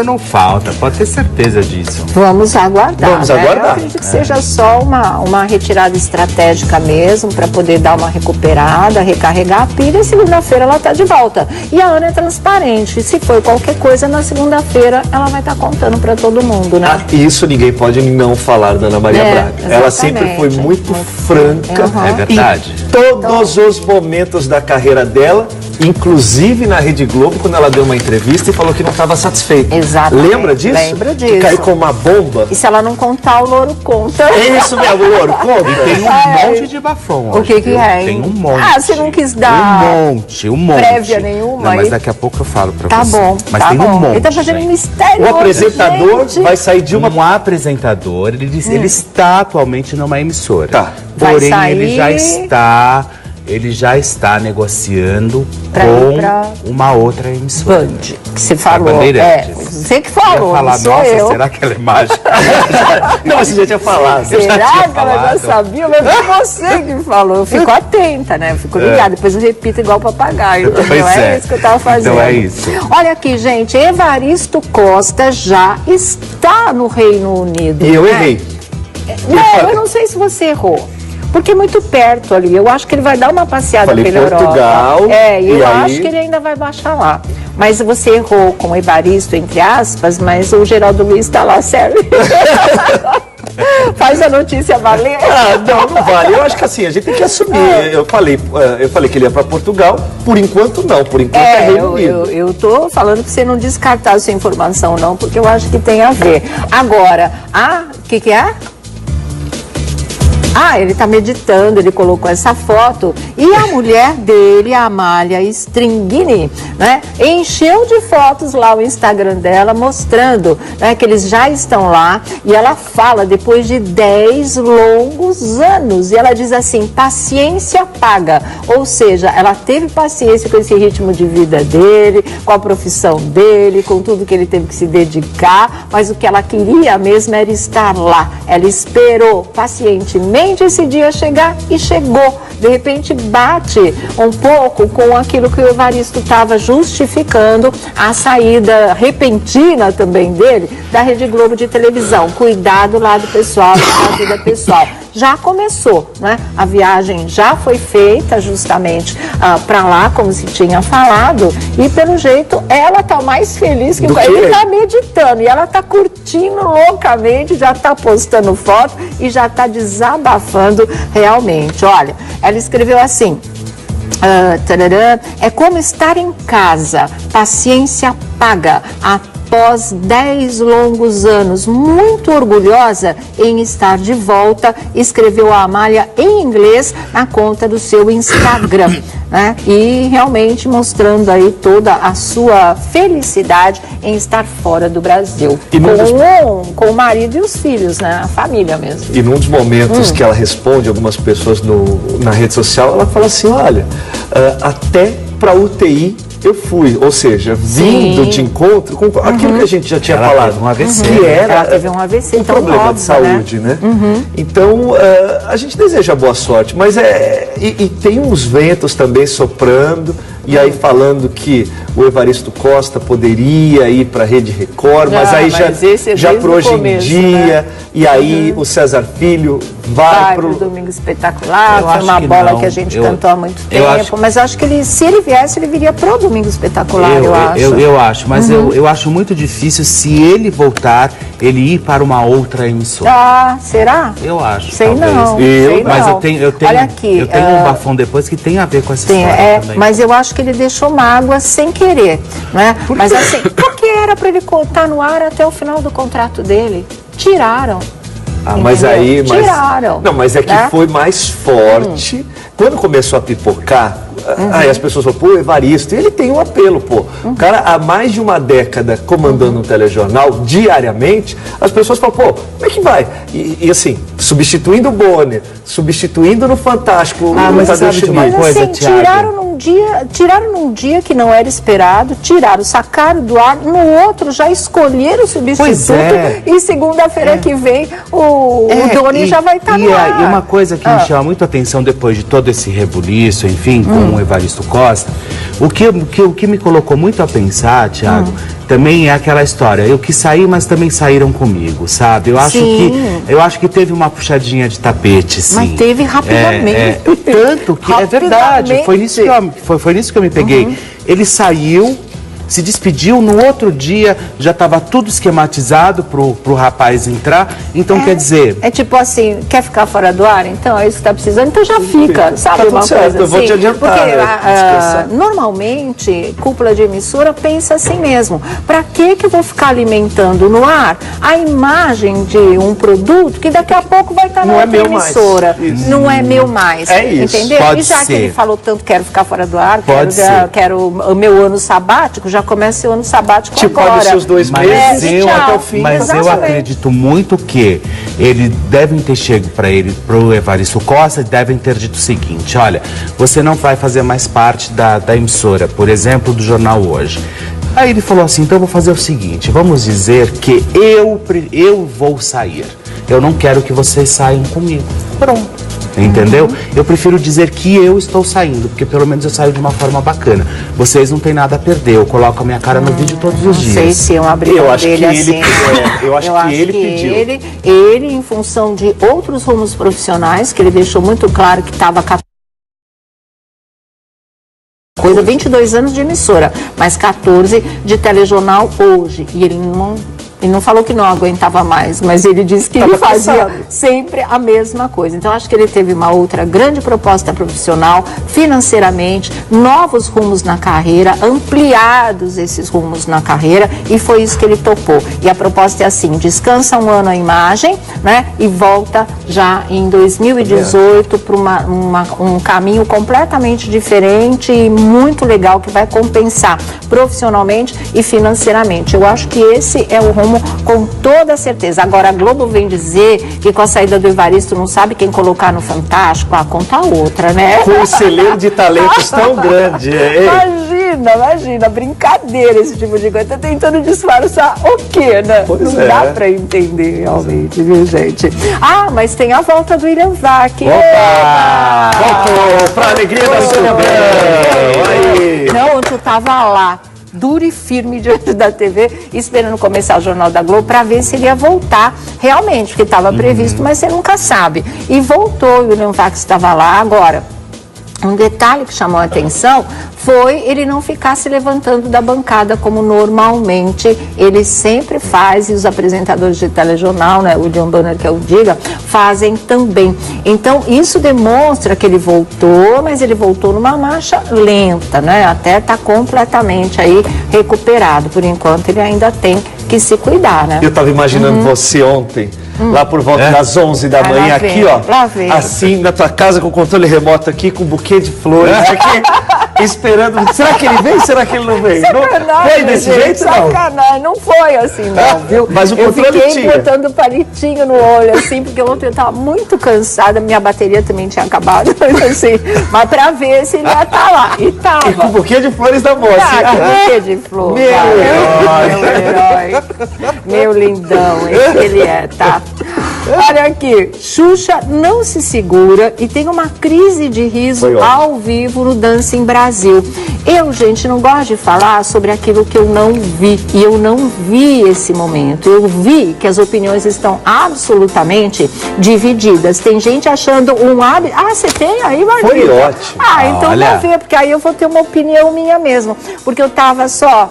E: não falta, pode ter certeza disso.
A: Vamos aguardar.
D: Vamos aguardar.
A: Eu acredito que seja só uma retirada estratégica mesmo, para poder dar uma recuperada, recarregar a pilha, e segunda-feira ela tá de volta. E a Ana é transparente. Se for qualquer coisa, na segunda-feira ela vai estar contando para todo mundo, né?
D: Isso ninguém pode não falar da Ana Maria Braga.
A: Exatamente.
D: Ela sempre foi muito franca.
E: É verdade.
D: Em todos os momentos da carreira dela, inclusive na Rede Globo, quando ela deu uma entrevista e falou que não estava satisfeita.
A: Exatamente.
D: Lembra disso?
A: Lembro disso.
D: Que caiu com uma bomba.
A: E se ela não contar, o louro conta.
D: É isso mesmo, Louro, conta.
E: E tem um monte de bafão.
A: O que é?
E: Tem um monte.
A: Ah, você não quis dar
E: um monte.
A: prévia nenhuma?
E: Não, mas daqui a pouco eu falo pra você.
A: Tá bom,
E: Mas
A: tá
E: tem
A: bom.
E: um monte.
A: Ele tá fazendo um mistério.
D: O apresentador
A: gente.
D: vai sair de uma...
E: Um apresentador, ele disse, ele está atualmente numa emissora.
D: Tá.
E: Porém,
A: Vai
E: ele já está negociando com uma outra emissora.
A: Band, que você falou. Você que falou,
E: eu ia falar,
A: não sou
E: nossa,
A: eu.
E: será que ela é mágica?
D: Não, você já tinha falado.
A: Será que ela já sabia? Mas foi você que falou. Eu fico atenta, né? Eu fico ligada. Depois eu repito igual papagaio. Entendeu? É isso que eu tava fazendo.
E: Então é isso.
A: Olha aqui, gente. Evaristo Costa já está no Reino Unido.
D: E eu
A: né?
D: errei.
A: Não, eu não sei se você errou. Porque é muito perto ali. Eu acho que ele vai dar uma passeada pela
D: Portugal,
A: Europa. E eu
D: aí...
A: acho que ele ainda vai baixar lá. Mas você errou com o Evaristo, entre aspas, mas o Geraldo Luiz está lá, sério. Faz a notícia valer.
D: Não vale. Eu acho que assim, a gente tem que assumir. Eu falei que ele ia para Portugal. Por enquanto, não. Por enquanto é Reino Unido.
A: Eu tô falando para você não descartar a sua informação, não, porque eu acho que tem a ver. Agora, o que é? Ele está meditando, ele colocou essa foto e a mulher dele, a Amália Stringini, né, encheu de fotos lá o Instagram dela, mostrando, né, que eles já estão lá, e ela fala depois de 10 longos anos, e ela diz assim, paciência paga, ou seja, ela teve paciência com esse ritmo de vida dele, com a profissão dele, com tudo que ele teve que se dedicar, mas o que ela queria mesmo era estar lá, ela esperou pacientemente esse dia chegar e chegou. De repente bate um pouco com aquilo que o Evaristo estava justificando, a saída repentina também dele da Rede Globo de televisão. Cuidado lá do pessoal, da vida pessoal. Já começou, né? A viagem já foi feita justamente para lá, como se tinha falado, e pelo jeito ela tá mais feliz que ele tá meditando e ela tá curtindo loucamente, já tá postando foto e já tá desabafando realmente. Olha, ela escreveu assim: é como estar em casa, paciência paga. Após 10 longos anos, muito orgulhosa em estar de volta, escreveu a Amália em inglês na conta do seu Instagram, né? E realmente mostrando aí toda a sua felicidade em estar fora do Brasil, com o marido e os filhos, né? A família mesmo.
D: E num dos momentos que ela responde algumas pessoas na rede social, ela fala assim, olha, até para UTI eu fui, ou seja, vindo de encontro com aquilo que a gente já tinha falado.
E: Teve um AVC.
D: Que era
A: ela teve um AVC,
D: um problema
A: óbvio,
D: de saúde, né? Então, a gente deseja boa sorte, mas e tem uns ventos também soprando, e aí falando que o Evaristo Costa poderia ir para a Rede Record, mas aí já para hoje em dia, né? E aí o César Filho vai para o
A: Domingo Espetacular, foi uma bola que a gente cantou há muito tempo, mas eu acho que se ele viesse, ele viria pro Domingo Espetacular, eu acho.
E: Eu acho, mas eu acho muito difícil, se ele voltar, ele ir para uma outra emissora.
A: Será?
E: Eu acho,
A: sei
E: talvez.
A: Não,
E: mas
A: não.
E: eu tenho
A: Olha aqui,
E: um bafão depois que tem a ver com essa história também.
A: Mas eu acho que ele deixou mágoa sem querer, né? Mas assim, porque era para ele contar no ar até o final do contrato dele. Tiraram.
D: Mas aí...
A: Tiraram.
D: Não, mas é que foi mais forte. Quando começou a pipocar, Aí as pessoas falam, pô, Evaristo, ele tem um apelo, pô. O cara há mais de uma década comandando um telejornal diariamente, as pessoas falam, pô, como é que vai? E assim, substituindo o Bonner, substituindo no Fantástico,
E: mas sabe de uma coisa,
A: assim,
E: Thiago?
A: tiraram num dia que não era esperado, sacaram do ar, no outro já escolheram o substituto e segunda-feira que vem o Doni já vai estar no ar.
E: E uma coisa que me chama muito a atenção depois de todo esse rebuliço, enfim, com o Evaristo Costa, o que me colocou muito a pensar, Thiago, também é aquela história, eu quis sair, mas também saíram comigo, sabe? Eu acho que teve uma puxadinha de tapete, sim.
A: Mas teve rapidamente.
E: Tanto que é verdade, foi nisso que eu me peguei. Ele saiu, se despediu, no outro dia já estava tudo esquematizado pro rapaz entrar, então quer dizer...
A: É tipo assim, quer ficar fora do ar? Então é isso que está precisando, então já fica, sabe, uma coisa assim?
D: Eu vou te adiantar.
A: Porque normalmente, cúpula de emissora pensa assim mesmo, para que eu vou ficar alimentando no ar a imagem de um produto que daqui a pouco vai estar na outra emissora? Não é meu mais.
D: É isso.
A: Entendeu?
E: Pode
A: e já
E: ser.
A: que ele falou tanto, quero ficar fora do ar, quero o meu ano sabático, já começa o ano sabático agora.
D: Pode ser os 2 meses até o fim.
E: Mas eu acredito muito que eles devem ter chegado pro Evaristo Costa, e devem ter dito o seguinte, olha, você não vai fazer mais parte da emissora, por exemplo, do Jornal Hoje. Aí ele falou assim, então eu vou fazer o seguinte, vamos dizer que eu vou sair. Eu não quero que vocês saiam comigo. Pronto. Entendeu? Eu prefiro dizer que eu estou saindo, porque pelo menos eu saio de uma forma bacana. Vocês não têm nada a perder, eu coloco a minha cara no vídeo todos os dias.
A: Não sei se iam abrir dele assim.
D: Eu acho que ele pediu.
A: Ele, em função de outros rumos profissionais, que ele deixou muito claro que estava coisa, 22 anos de emissora, mas 14 de telejornal hoje. E ele não falou que não aguentava mais, mas ele disse que ele fazia sempre a mesma coisa. Então, acho que ele teve uma outra grande proposta profissional, financeiramente, novos rumos na carreira, ampliados esses rumos na carreira, e foi isso que ele topou. E a proposta é assim, descansa um ano a imagem, né, e volta já em 2018 para um caminho completamente diferente e muito legal, que vai compensar profissionalmente e financeiramente. Eu acho que esse é o rumo com toda certeza. Agora, a Globo vem dizer que com a saída do Evaristo não sabe quem colocar no Fantástico, conta outra, né?
D: Com um celeiro de talentos tão grande.
A: Imagina, brincadeira esse tipo de coisa. Tá tentando disfarçar o quê, né? Não dá pra entender realmente, viu, gente? Mas tem a volta do William Vac.
D: Opa! Voltou pra alegria da solidão.
A: Não, tu tava lá, duro e firme diante da TV, esperando começar o Jornal da Globo para ver se ele ia voltar realmente, porque estava previsto, mas você nunca sabe. E voltou, o William Vac estava lá. Agora, um detalhe que chamou a atenção foi ele não ficar se levantando da bancada como normalmente ele sempre faz, e os apresentadores de telejornal, né, o William Bonner, que eu diga, fazem também. Então, isso demonstra que ele voltou, mas ele voltou numa marcha lenta, né, até tá completamente aí recuperado. Por enquanto, ele ainda tem que se cuidar, né?
D: Eu estava imaginando você ontem, lá por volta das 11 da manhã, aqui, ó, assim, na tua casa, com o controle remoto aqui, com um buquê de flores, aqui, esperando. Será que ele vem? Será que ele não vem?
A: Sacanagem,
D: foi desse jeito, não?
A: Sacanagem, não foi assim, não, viu?
D: Mas o controle
A: eu fiquei botando palitinho no olho, assim, porque ontem eu estava muito cansada, minha bateria também tinha acabado, assim, mas pra ver se ele ia estar lá. E tava.
D: E com o buquê de flores da moça.
A: Que buquê de flores. Meu herói. Meu lindão, esse ele é, tá? Olha aqui, Xuxa não se segura e tem uma crise de riso ao vivo no Dancing Brasil. Eu, gente, não gosto de falar sobre aquilo que eu não vi. E eu não vi esse momento. Eu vi que as opiniões estão absolutamente divididas. Tem gente achando um hábito... você tem aí, Margarida?
D: Foi ótimo.
A: Então vou ver, porque aí eu vou ter uma opinião minha mesmo. Porque eu tava só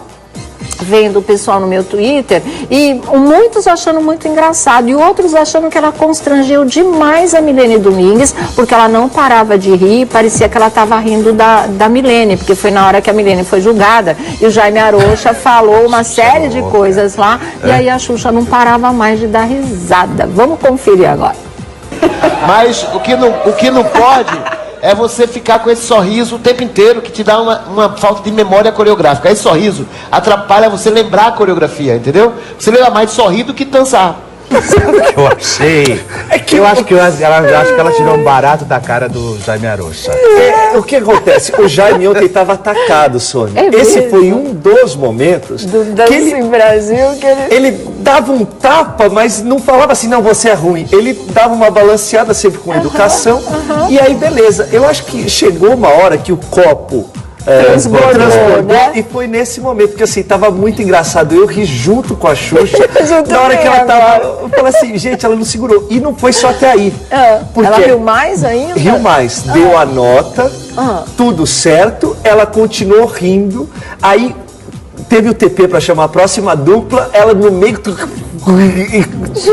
A: vendo o pessoal no meu Twitter e muitos achando muito engraçado e outros achando que ela constrangeu demais a Milene Domingues, porque ela não parava de rir, parecia que ela estava rindo da Milene, porque foi na hora que a Milene foi julgada e o Jaime Arocha falou uma série de coisas lá e aí a Xuxa não parava mais de dar risada. Vamos conferir agora.
F: Mas o que não pode é você ficar com esse sorriso o tempo inteiro, que te dá uma falta de memória coreográfica. Esse sorriso atrapalha você lembrar a coreografia, entendeu? Você lembra mais de sorrir do que dançar.
E: Eu achei. Eu acho que ela tirou um barato da cara do Jaime Arocha.
D: O que acontece? O Jaime ontem estava atacado, Sônia. Esse foi um dos momentos
A: do Dança em Brasil que
D: ele dava um tapa, mas não falava assim, não, você é ruim. Ele dava uma balanceada sempre com educação. E aí, beleza. Eu acho que chegou uma hora que o copo transbordou, né? E foi nesse momento que assim, tava muito engraçado. Eu ri junto com a Xuxa. Na hora que ela tava, eu falei assim, gente, ela não segurou. E não foi só até aí.
A: Porque ela riu mais ainda?
D: Riu mais. Deu a nota, tudo certo. Ela continuou rindo. Aí teve o TP para chamar a próxima dupla. Ela no meio...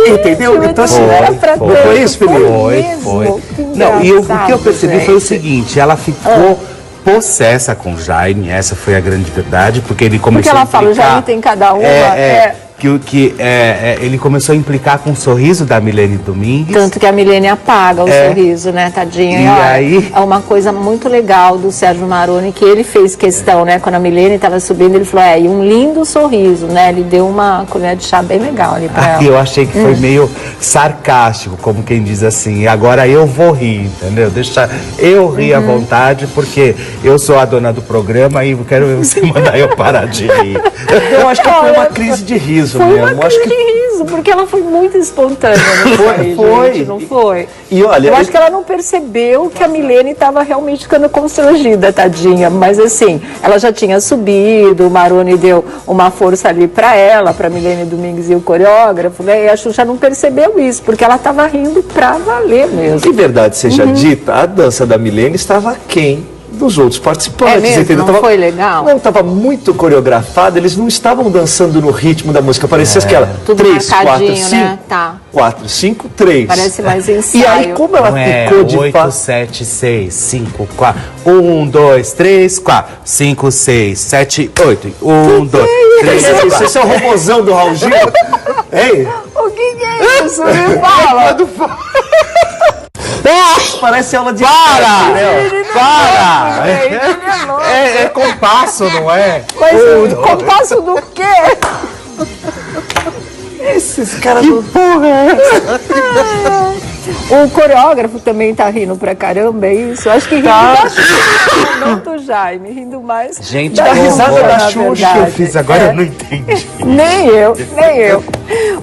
D: Entendeu? Então assim, foi isso, Felipe?
E: Foi. Não, e o que eu percebi foi o seguinte, ela ficou possessa com o Jaime, essa foi a grande verdade, porque ele começou a implicar...
A: Porque ela fala, o Jaime tem cada uma...
E: ele começou a implicar com o sorriso da Milene Domingues.
A: Tanto que a Milene apaga o sorriso, né, tadinha.
E: E aí...
A: É uma coisa muito legal do Sérgio Maroni, que ele fez questão, né, quando a Milene estava subindo, ele falou, e um lindo sorriso, né, ele deu uma colher de chá bem legal ali pra ela.
E: Eu achei que foi meio sarcástico, como quem diz assim, agora eu vou rir, entendeu? Deixa eu rir à vontade, porque eu sou a dona do programa e quero ver você mandar eu parar de rir.
D: Eu acho que foi uma crise de riso.
A: Foi uma crise de riso, porque ela foi muito espontânea, não foi, gente? Não foi.
D: E olha,
A: eu acho que ela não percebeu que a Milene estava realmente ficando constrangida, tadinha. Mas assim, ela já tinha subido, o Maroni deu uma força ali para ela, para Milene Domingues e o coreógrafo, né? E a Xuxa não percebeu isso, porque ela estava rindo pra valer mesmo.
D: E verdade seja dita, a dança da Milene estava aquém dos outros participantes, entendeu?
A: Não foi legal?
D: Não, estava muito coreografado, eles não estavam dançando no ritmo da música, parecia aquela
A: tudo
D: 3, 4, 5,
A: né?
D: 4, 5, 3.
A: Parece mais ensaio.
D: E aí, como ela ficou de
E: 8, 7, 6, 5, 4, 1, 2, 3, 4, 5, 6, 7, 8, 1, 2, 3, 4.
D: Esse é o robôzão do Raul Gil. Ei!
A: O que é isso? Me fala!
D: Parece aula de...
E: Para! É compasso, não é?
A: Mas compasso do quê?
D: Esses caras...
E: Que porra é essa?
A: O coreógrafo também tá rindo pra caramba, é isso? Acho que rindo da Xuxa, não do Jaime, rindo mais.
E: Gente,
A: da
D: risada da
E: Xuxa que eu fiz agora, eu não entendi.
A: Nem eu.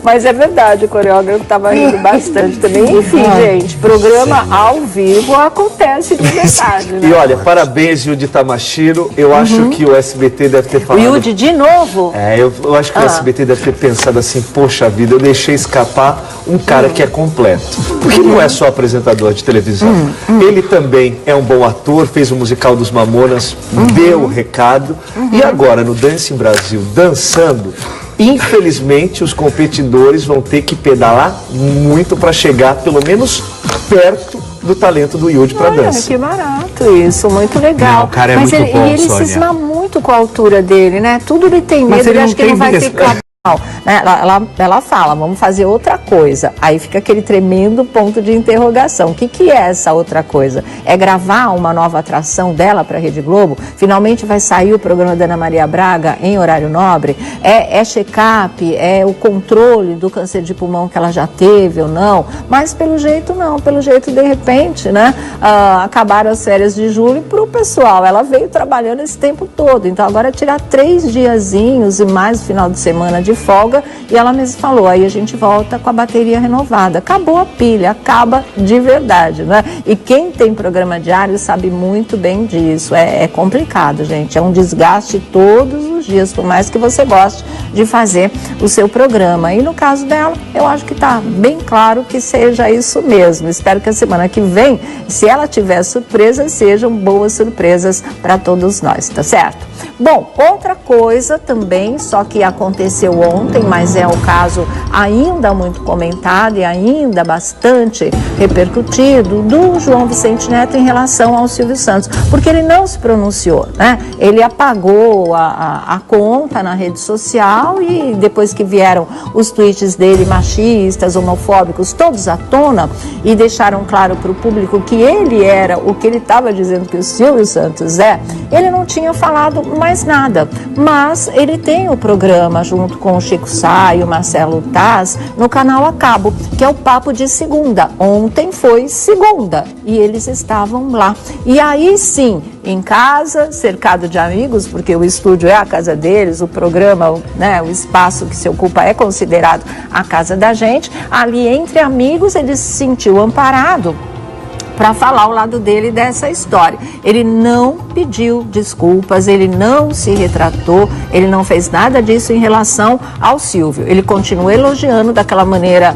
A: Mas é verdade, o coreógrafo tava rindo bastante também. Enfim, gente, programa ao vivo acontece de verdade, né?
D: E olha, parabéns, Yudi Tamashiro. Eu acho que o SBT deve ter falado...
A: O Yudi de novo?
D: Eu acho que o SBT deve ter pensado assim, poxa vida, eu deixei escapar um cara que é completo. Porque não é só apresentador de televisão. Ele também é um bom ator, fez o musical dos Mamonas, deu o recado. E agora, no Dança em Brasil, dançando, infelizmente, os competidores vão ter que pedalar muito para chegar, pelo menos, perto do talento do Yudi para dança.
A: Que barato isso, muito legal.
E: Não, o cara é
A: mas
E: muito bom,
A: ele
E: Sônia.
A: Cisma muito com a altura dele, né? Tudo ele tem medo, ele acha que ele não vai ficar... Ela fala, vamos fazer outra coisa. Aí fica aquele tremendo ponto de interrogação. O que é essa outra coisa? É gravar uma nova atração dela para a Rede Globo? Finalmente vai sair o programa da Ana Maria Braga em horário nobre? É check-up? É o controle do câncer de pulmão que ela já teve ou não? Mas pelo jeito não, pelo jeito de repente, né? Acabaram as férias de julho para o pessoal. Ela veio trabalhando esse tempo todo. Então agora tirar 3 diazinhos e mais o final de semana de folga, e ela mesma falou, aí a gente volta com a bateria renovada. Acabou a pilha, acaba de verdade, né? E quem tem programa diário sabe muito bem disso. É complicado, gente. É um desgaste todos os dias, por mais que você goste de fazer o seu programa. E no caso dela, eu acho que está bem claro que seja isso mesmo. Espero que a semana que vem, se ela tiver surpresas, sejam boas surpresas para todos nós, tá certo? Bom, outra coisa também, só que aconteceu aconteceu ontem, mas é o caso ainda muito comentado e ainda bastante repercutido do João Vicente Neto em relação ao Silvio Santos, porque ele não se pronunciou, né? Ele apagou a conta na rede social e depois que vieram os tweets dele machistas, homofóbicos, todos à tona, e deixaram claro para o público que ele era o que ele estava dizendo que o Silvio Santos é, ele não tinha falado mais nada. Mas ele tem o programa junto com o Chico Sá e o Marcelo Taz no canal A Cabo, que é o Papo de Segunda. Ontem foi segunda e eles estavam lá. E aí sim, em casa, cercado de amigos, porque o estúdio é a casa deles, o programa, né, o espaço que se ocupa é considerado a casa da gente. Ali entre amigos ele se sentiu amparado para falar ao lado dele dessa história. Ele não pediu desculpas, ele não se retratou, ele não fez nada disso em relação ao Silvio. Ele continua elogiando daquela maneira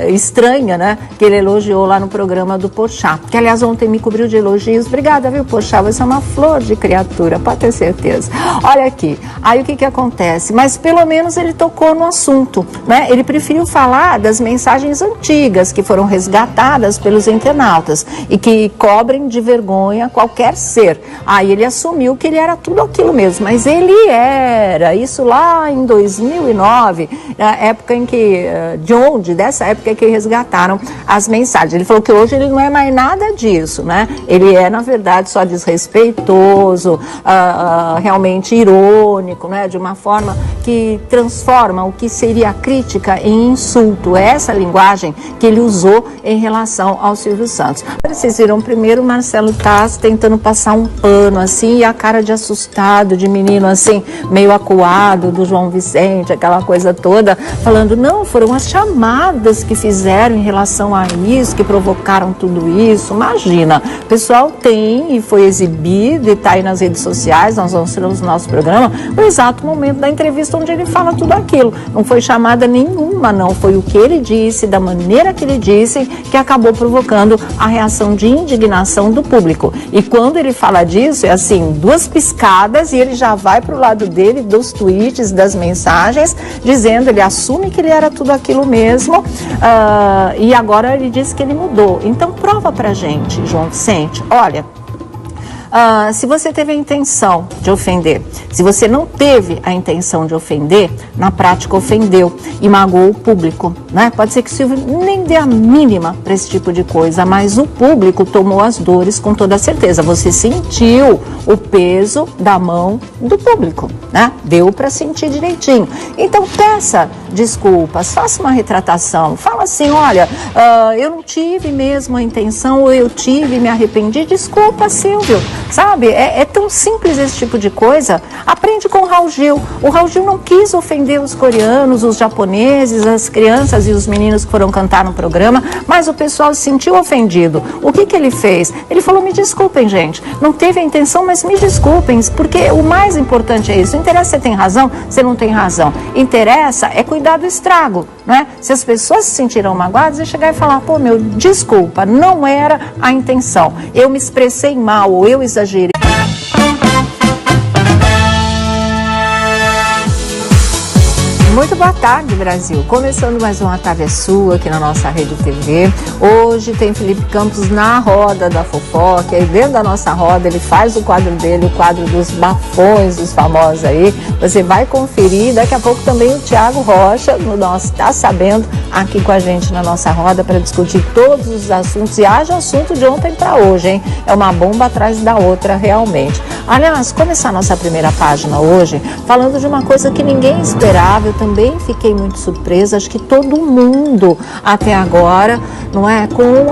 A: estranha, né, que ele elogiou lá no programa do Porchat, que aliás ontem me cobriu de elogios. Obrigada, viu, Porchat, você é uma flor de criatura, pode ter certeza. Olha aqui, aí o que acontece? Mas pelo menos ele tocou no assunto, né? Ele preferiu falar das mensagens antigas que foram resgatadas pelos internautas e que cobrem de vergonha qualquer ser. Aí ele assumiu que ele era tudo aquilo mesmo, mas ele era, isso lá em 2009, na época em que, dessa época que resgataram as mensagens. Ele falou que hoje ele não é mais nada disso, né? Ele é, na verdade, só desrespeitoso, realmente irônico, né? De uma forma que transforma o que seria a crítica em insulto. É essa linguagem que ele usou em relação ao Silvio Santos. Vocês viram primeiro o Marcelo Taz tentando passar um pano assim, e a cara de assustado, de menino assim, meio acuado do João Vicente, aquela coisa toda, falando, não, foram as chamadas que fizeram em relação a isso, que provocaram tudo isso. Imagina, o pessoal tem e foi exibido e está aí nas redes sociais, nós vamos ter no nosso programa, no exato momento da entrevista onde ele fala tudo aquilo. Não foi chamada nenhuma, não, foi o que ele disse, da maneira que ele disse, que acabou provocando a reação de indignação do público. E quando ele fala disso, é assim, duas piscadas e ele já vai para o lado dele, dos tweets, das mensagens, dizendo, ele assume que ele era tudo aquilo mesmo, e agora ele diz que ele mudou. Então prova pra gente, João Vicente, olha, se você teve a intenção de ofender, se você não teve a intenção de ofender, na prática ofendeu e magoou o público, né? Pode ser que o Silvio nem dê a mínima para esse tipo de coisa, mas o público tomou as dores com toda certeza. Você sentiu o peso da mão do público, né? Deu para sentir direitinho. Então peça desculpas, faça uma retratação, fala assim, olha, eu não tive mesmo a intenção, ou eu tive e me arrependi, desculpa, Silvio. Sabe, é tão simples esse tipo de coisa. Aprende com o Raul Gil. O Raul Gil não quis ofender os coreanos, os japoneses, as crianças e os meninos que foram cantar no programa, mas o pessoal se sentiu ofendido. O que ele fez? Ele falou, me desculpem, gente, não teve a intenção, mas me desculpem, porque o mais importante é isso. Não interessa se você tem razão, você não tem razão. Interessa é cuidar do estrago, né? Se as pessoas se sentiram magoadas, é chegar e falar, pô, meu, desculpa, não era a intenção. Eu me expressei mal, ou eu exagerei. Muito boa tarde, Brasil. Começando mais um A Tarde é Sua aqui na nossa Rede TV. Hoje tem Felipe Campos na roda da fofoca. E dentro da nossa roda ele faz o quadro dele, o quadro dos bafões dos famosos aí. Você vai conferir. Daqui a pouco também o Thiago Rocha, no nosso Tá Sabendo, aqui com a gente na nossa roda para discutir todos os assuntos. E haja assunto de ontem para hoje, hein? É uma bomba atrás da outra, realmente. Aliás, começar a nossa primeira página hoje falando de uma coisa que ninguém esperava. Eu também fiquei muito surpresa, acho que todo mundo até agora, não é? Com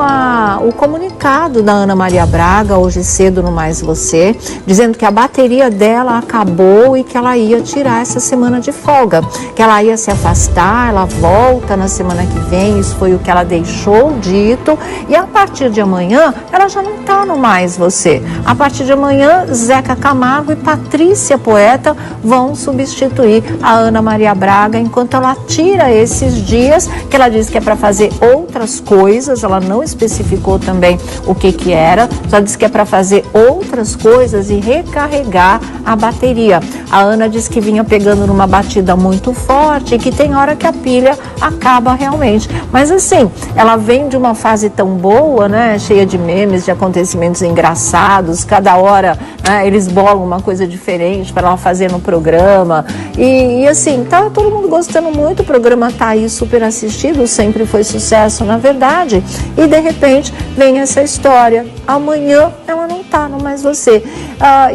A: o comunicado da Ana Maria Braga, hoje cedo no Mais Você, dizendo que a bateria dela acabou e que ela ia tirar essa semana de folga, que ela ia se afastar, ela volta na semana que vem, isso foi o que ela deixou dito, e a partir de amanhã ela já não está no Mais Você. A partir de amanhã, Zeca Camargo e Patrícia Poeta vão substituir a Ana Maria Braga enquanto ela tira esses dias que ela diz que é para fazer outro outras coisas, ela não especificou também o que era, só disse que é para fazer outras coisas e recarregar a bateria. A Ana disse que vinha pegando numa batida muito forte e que tem hora que a pilha acaba realmente. Mas assim, ela vem de uma fase tão boa, né, cheia de memes, de acontecimentos engraçados, cada hora, né, eles bolam uma coisa diferente para ela fazer no programa. E assim, tá todo mundo gostando muito, o programa tá aí super assistido, sempre foi sucesso, na verdade. E de repente vem essa história, amanhã ela não tá no Mais Você.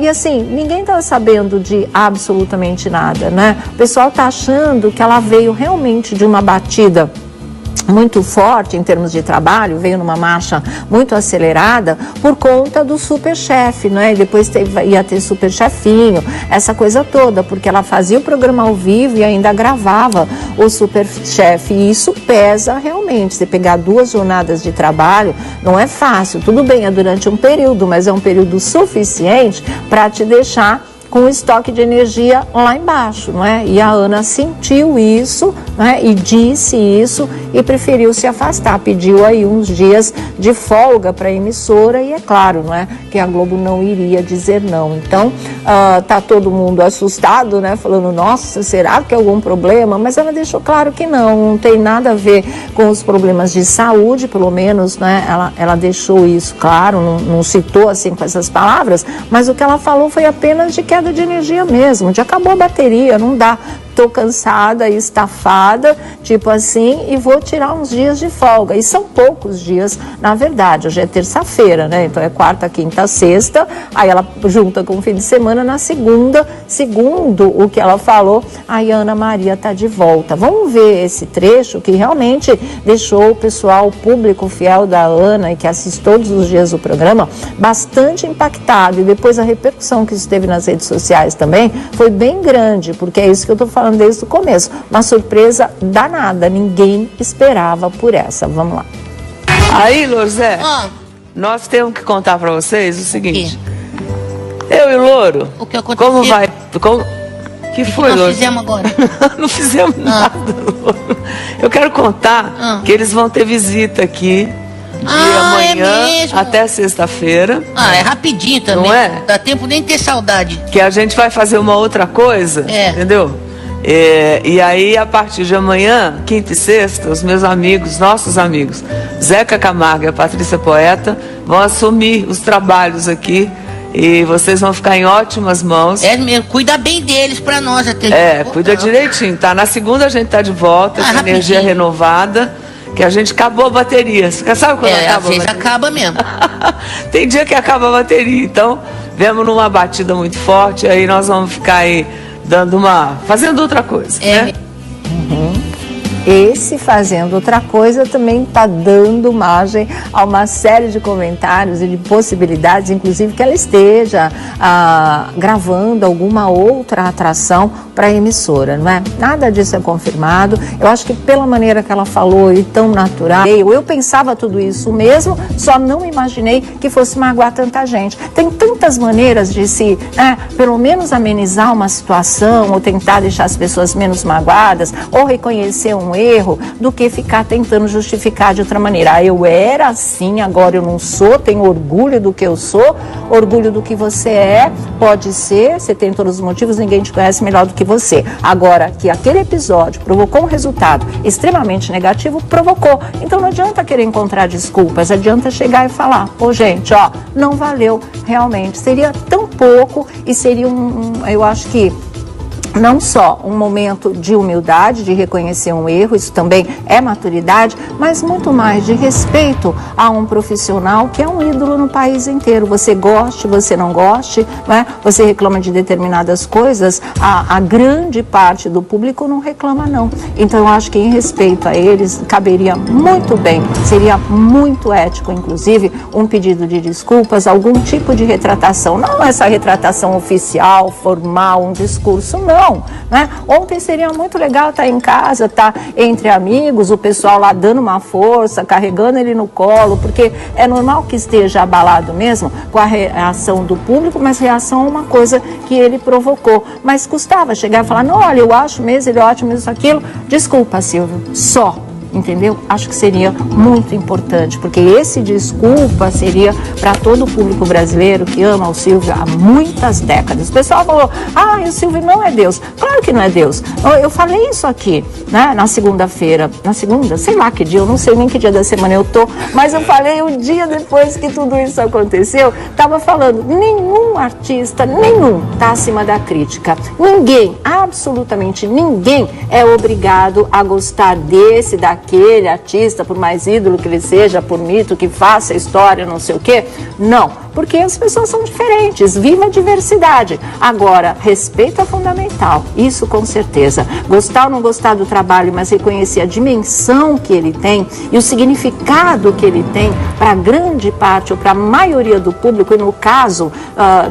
A: E assim, ninguém tá sabendo de absolutamente nada, né? O pessoal tá achando que ela veio realmente de uma batida muito forte em termos de trabalho, veio numa marcha muito acelerada por conta do Superchef, né? E depois ia ter Superchefinho, essa coisa toda, porque ela fazia o programa ao vivo e ainda gravava o Superchef, e isso pesa realmente. Você pegar 2 jornadas de trabalho não é fácil, tudo bem, é durante um período, mas é um período suficiente para te deixar com o estoque de energia lá embaixo, não é? E a Ana sentiu isso, né? E disse isso e preferiu se afastar, pediu aí uns dias de folga para a emissora e é claro, não é? Que a Globo não iria dizer não. Então, tá todo mundo assustado, né? Falando, nossa, será que é algum problema? Mas ela deixou claro que não tem nada a ver com os problemas de saúde, pelo menos, né? Ela deixou isso claro, não citou assim com essas palavras, mas o que ela falou foi apenas de queda de energia mesmo, de acabou a bateria, não dá, tô cansada e estafada, tipo assim, e vou tirar uns dias de folga. E são poucos dias, na verdade. Hoje é terça-feira, né? Então é quarta, quinta, sexta, aí ela junta com o fim de semana, na segunda, segundo o que ela falou, a Ana Maria tá de volta. Vamos ver esse trecho que realmente deixou o pessoal, o público fiel da Ana e que assiste todos os dias o programa, bastante impactado. E depois a repercussão que isso teve nas redes sociais também foi bem grande, porque é isso que eu tô falando desde o começo, uma surpresa danada, ninguém esperava por essa. Vamos lá.
B: Aí, Lorzé, nós temos que contar para vocês o seguinte. Eu e o Louro,
C: o que aconteceu?
B: Como vai? Que foi, Louro?
C: Nós fizemos agora?
B: Não fizemos nada, Louro. Eu quero contar que eles vão ter visita aqui de amanhã até sexta-feira.
C: É rapidinho também.
B: Não é?
C: Dá tempo nem ter saudade.
B: Que a gente vai fazer uma outra coisa, entendeu? E aí, a partir de amanhã, quinta e sexta, os meus amigos, nossos amigos, Zeca Camargo e a Patrícia Poeta, vão assumir os trabalhos aqui e vocês vão ficar em ótimas mãos.
C: É mesmo, cuida bem deles pra nós até.
B: Cuida direitinho, tá? Na segunda a gente tá de volta, com energia renovada, que a gente acabou a bateria. Você sabe quando acaba a bateria?
C: Às vezes acaba mesmo.
B: Tem dia que acaba a bateria, então viemos numa batida muito forte, aí nós vamos ficar aí fazendo outra coisa, né?
A: Esse fazendo outra coisa também está dando margem a uma série de comentários e de possibilidades, inclusive que ela esteja gravando alguma outra atração para a emissora, não é? Nada disso é confirmado. Eu acho que pela maneira que ela falou e tão natural, eu pensava tudo isso mesmo, só não imaginei que fosse magoar tanta gente. Tem tantas maneiras de se, pelo menos amenizar uma situação ou tentar deixar as pessoas menos magoadas ou reconhecer um erro, do que ficar tentando justificar de outra maneira. Eu era assim, agora eu não sou, tenho orgulho do que eu sou, orgulho do que você é, pode ser, você tem todos os motivos, ninguém te conhece melhor do que você. Agora, que aquele episódio provocou um resultado extremamente negativo, provocou. Então não adianta querer encontrar desculpas, adianta chegar e falar, gente, não valeu realmente. Seria tão pouco e seria eu acho que não só um momento de humildade, de reconhecer um erro, isso também é maturidade, mas muito mais de respeito a um profissional que é um ídolo no país inteiro. Você goste, você não goste, né? Você reclama de determinadas coisas, a grande parte do público não reclama não. Então eu acho que em respeito a eles, caberia muito bem, seria muito ético, inclusive, um pedido de desculpas, algum tipo de retratação, não essa retratação oficial, formal, um discurso, não. Né? Ontem seria muito legal estar em casa, estar entre amigos, o pessoal lá dando uma força, carregando ele no colo, porque é normal que esteja abalado mesmo com a reação do público, mas reação a uma coisa que ele provocou. Mas custava chegar e falar, não, olha, eu acho mesmo, ele é ótimo, isso, aquilo. Desculpa, Silvio, só. entendeu? Acho que seria muito importante, porque esse desculpa seria para todo o público brasileiro que ama o Silvio há muitas décadas. O pessoal falou, o Silvio não é Deus. Claro que não é Deus. Eu falei isso aqui, né, na segunda-feira, sei lá que dia, eu não sei nem que dia da semana eu tô, mas eu falei um dia depois que tudo isso aconteceu, estava falando, nenhum artista, está acima da crítica. Ninguém, absolutamente ninguém é obrigado a gostar desse, daquele artista, por mais ídolo que ele seja, por mito que faça história, não sei o quê. Não, porque as pessoas são diferentes, viva a diversidade. Agora, respeito é fundamental, isso com certeza. Gostar ou não gostar do trabalho, mas reconhecer a dimensão que ele tem e o significado que ele tem para grande parte ou para a maioria do público, e no caso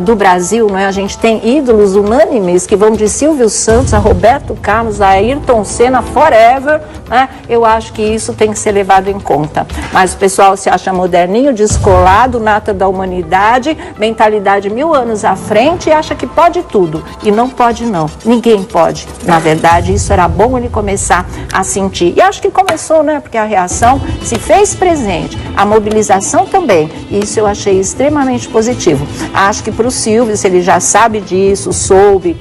A: do Brasil, não é? A gente tem ídolos unânimes que vão de Silvio Santos a Roberto Carlos, a Ayrton Senna, forever, né? Eu acho que isso tem que ser levado em conta. Mas o pessoal se acha moderninho, descolado, nata da humanidade, mentalidade 1000 anos à frente e acha que pode tudo. E não pode não, ninguém pode. Na verdade, isso era bom ele começar a sentir. E acho que começou, né? Porque a reação se fez presente, a mobilização também. Isso eu achei extremamente positivo. Acho que para o Silvio, se ele já sabe disso, soube,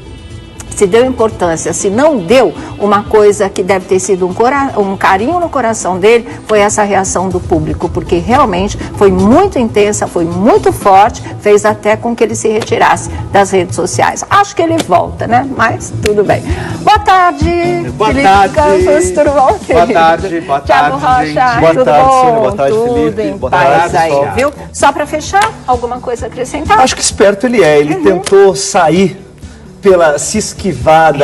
A: se deu importância, se não deu, uma coisa que deve ter sido um carinho no coração dele, foi essa reação do público, porque realmente foi muito intensa, foi muito forte, fez até com que ele se retirasse das redes sociais. Acho que ele volta, né? Mas tudo bem. Boa tarde,
D: Boa tarde.
A: Campos, tudo bom, querido?
D: Boa tarde,
A: Thiago Rocha,
D: gente. Boa
A: tudo
D: tarde,
A: bom?
D: Sônia. Boa tarde,
A: tudo
D: Felipe.
A: em
D: Boa
A: paz
D: tarde,
A: aí,
D: pessoal.
A: viu? Só para fechar, alguma coisa a acrescentar?
D: Acho que esperto ele é. Ele tentou sair se esquivar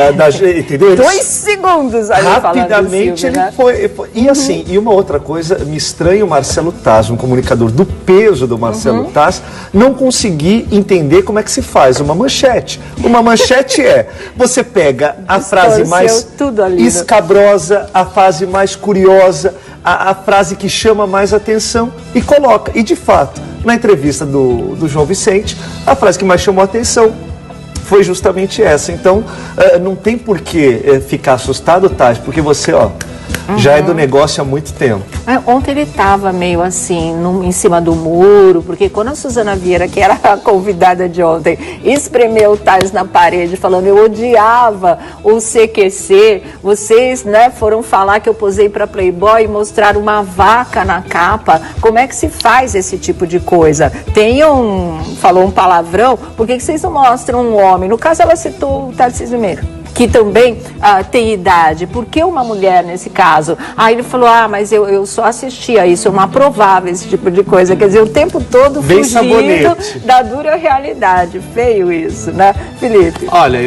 D: entendeu?
A: 2 segundos ali
D: rapidamente
A: Silvio, né?
D: ele foi. E assim, e uma outra coisa, me estranha o Marcelo Taz, um comunicador do peso do Marcelo Taz, não conseguir entender como é que se faz uma manchete. Uma manchete você pega a frase mais escabrosa, a frase mais curiosa, a frase que chama mais atenção e coloca. E de fato, na entrevista do João Vicente, a frase que mais chamou a atenção foi justamente essa. Então, não tem por que ficar assustado, Tati, porque você, já é do negócio há muito tempo.
A: Ontem ele estava meio assim, em cima do muro, porque quando a Suzana Vieira, que era a convidada de ontem, espremeu o Taz na parede, falando, eu odiava o CQC, vocês, né, foram falar que eu posei para Playboy e mostraram uma vaca na capa, como é que se faz esse tipo de coisa? Falou um palavrão, por que vocês não mostram um homem? No caso, ela citou o Tarcísio Meira, que também tem idade. Por que uma mulher nesse caso? Aí ele falou, mas eu só assistia isso, eu não aprovava esse tipo de coisa. Quer dizer, o tempo todo
D: bem
A: fugindo
D: sabonete
A: da dura realidade. Feio isso, né, Felipe?
E: Olha,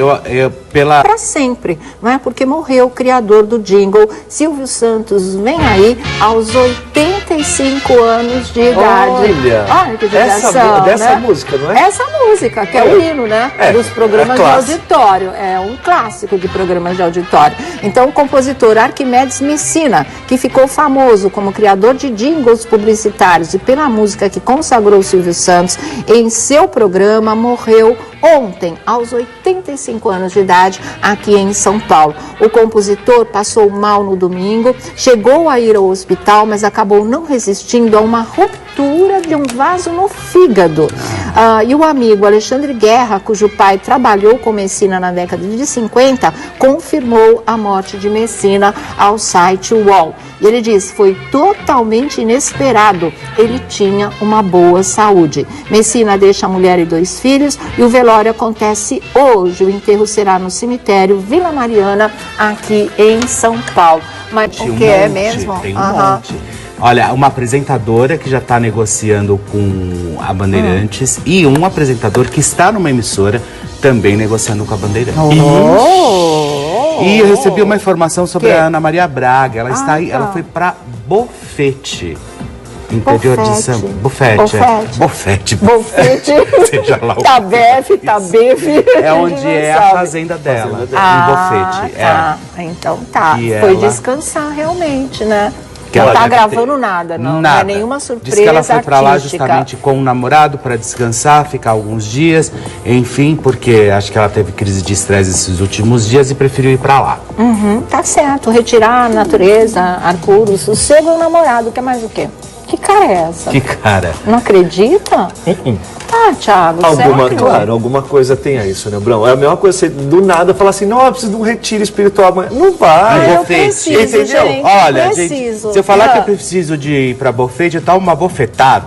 A: Para sempre, não é? Porque morreu o criador do jingle. Silvio Santos vem aí aos 85 anos de idade.
D: Olha
A: que judiação,
D: dessa
A: né?
D: música, não é?
A: Essa música, que é o hino, né? Dos programas de
D: clássico.
A: auditório. É um clássico de programas de auditório. Então, o compositor Arquimedes Messina, que ficou famoso como criador de jingles publicitários e pela música que consagrou Silvio Santos em seu programa, morreu ontem, aos 85 anos de idade, aqui em São Paulo. O compositor passou mal no domingo, chegou a ir ao hospital, mas acabou não resistindo a uma ruptura de um vaso no fígado. E o amigo Alexandre Guerra, cujo pai trabalhou com Messina na década de 50, confirmou a morte de Messina ao site UOL. E ele disse, foi totalmente inesperado, ele tinha uma boa saúde. Messina deixa a mulher e 2 filhos e o velório acontece hoje. O enterro será no cemitério Vila Mariana, aqui em São Paulo. Mas o que é mesmo?
E: Tem monte. Olha, uma apresentadora que já está negociando com a Bandeirantes e um apresentador que está numa emissora também negociando com a Bandeirantes. E eu recebi uma informação sobre a Ana Maria Braga. Ela está aí, ela foi para Bofete. Interior de São Paulo. Bofete. Seja lá o
A: Tá BF.
E: É onde é a fazenda dela, em Bofete.
A: Então tá. Foi descansar realmente, né?
E: Porque
A: não
E: ela
A: tá gravando nada, não.
E: Nada.
A: Não é nenhuma surpresa.
E: Diz que ela foi pra lá
A: artística.
E: justamente com o namorado para descansar, ficar alguns dias, enfim, porque acho que ela teve crise de estresse esses últimos dias e preferiu ir pra lá.
A: Tá certo. Retirar a natureza, ar puro, sossego e o namorado. Quer mais o quê? Que cara é essa?
E: Que cara.
A: Não acredita? Ah, Thiago, sério?
D: Claro, alguma coisa tem a isso, né, Brão? É a mesma coisa, você do nada falar assim, não, eu preciso de um retiro espiritual amanhã. Não vai.
A: Eu preciso,
D: entendeu?
A: gente.
E: Olha,
A: preciso.
E: gente, se eu falar que eu preciso de ir pra bofete, eu dar uma bofetada.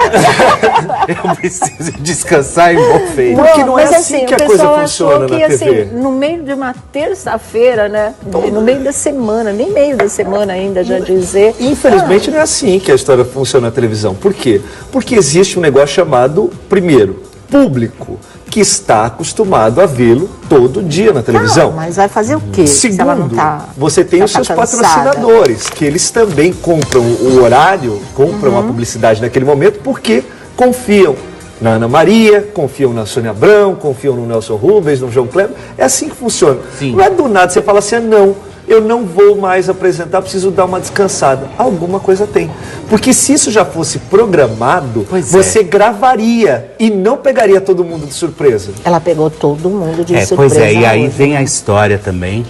E: Eu preciso descansar em bofete.
D: Porque não é
A: mas
D: assim que a coisa funciona
A: achou que,
D: na TV.
A: assim, no meio de uma terça-feira, né? No meio da semana, nem meio da semana ainda, já dizer.
D: Infelizmente não é assim que a história funciona na televisão. Por quê? Porque existe um negócio chamado, primeiro, público, que está acostumado a vê-lo todo dia na televisão.
A: Mas vai fazer o quê?
D: Segundo,
A: se ela não tá,
D: você tem os seus patrocinadores, que eles também compram o horário, compram a publicidade naquele momento, porque confiam na Ana Maria, confiam na Sônia Abrão, confiam no Nelson Rubens, no João Kleber. É assim que funciona.
E: Sim.
D: Não é do nada você fala assim, não, eu não vou mais apresentar, preciso dar uma descansada. Alguma coisa tem. Porque se isso já fosse programado, você gravaria e não pegaria todo mundo de surpresa.
A: Ela pegou todo mundo de surpresa.
E: Pois é, e aí
A: hoje,
E: vem a história também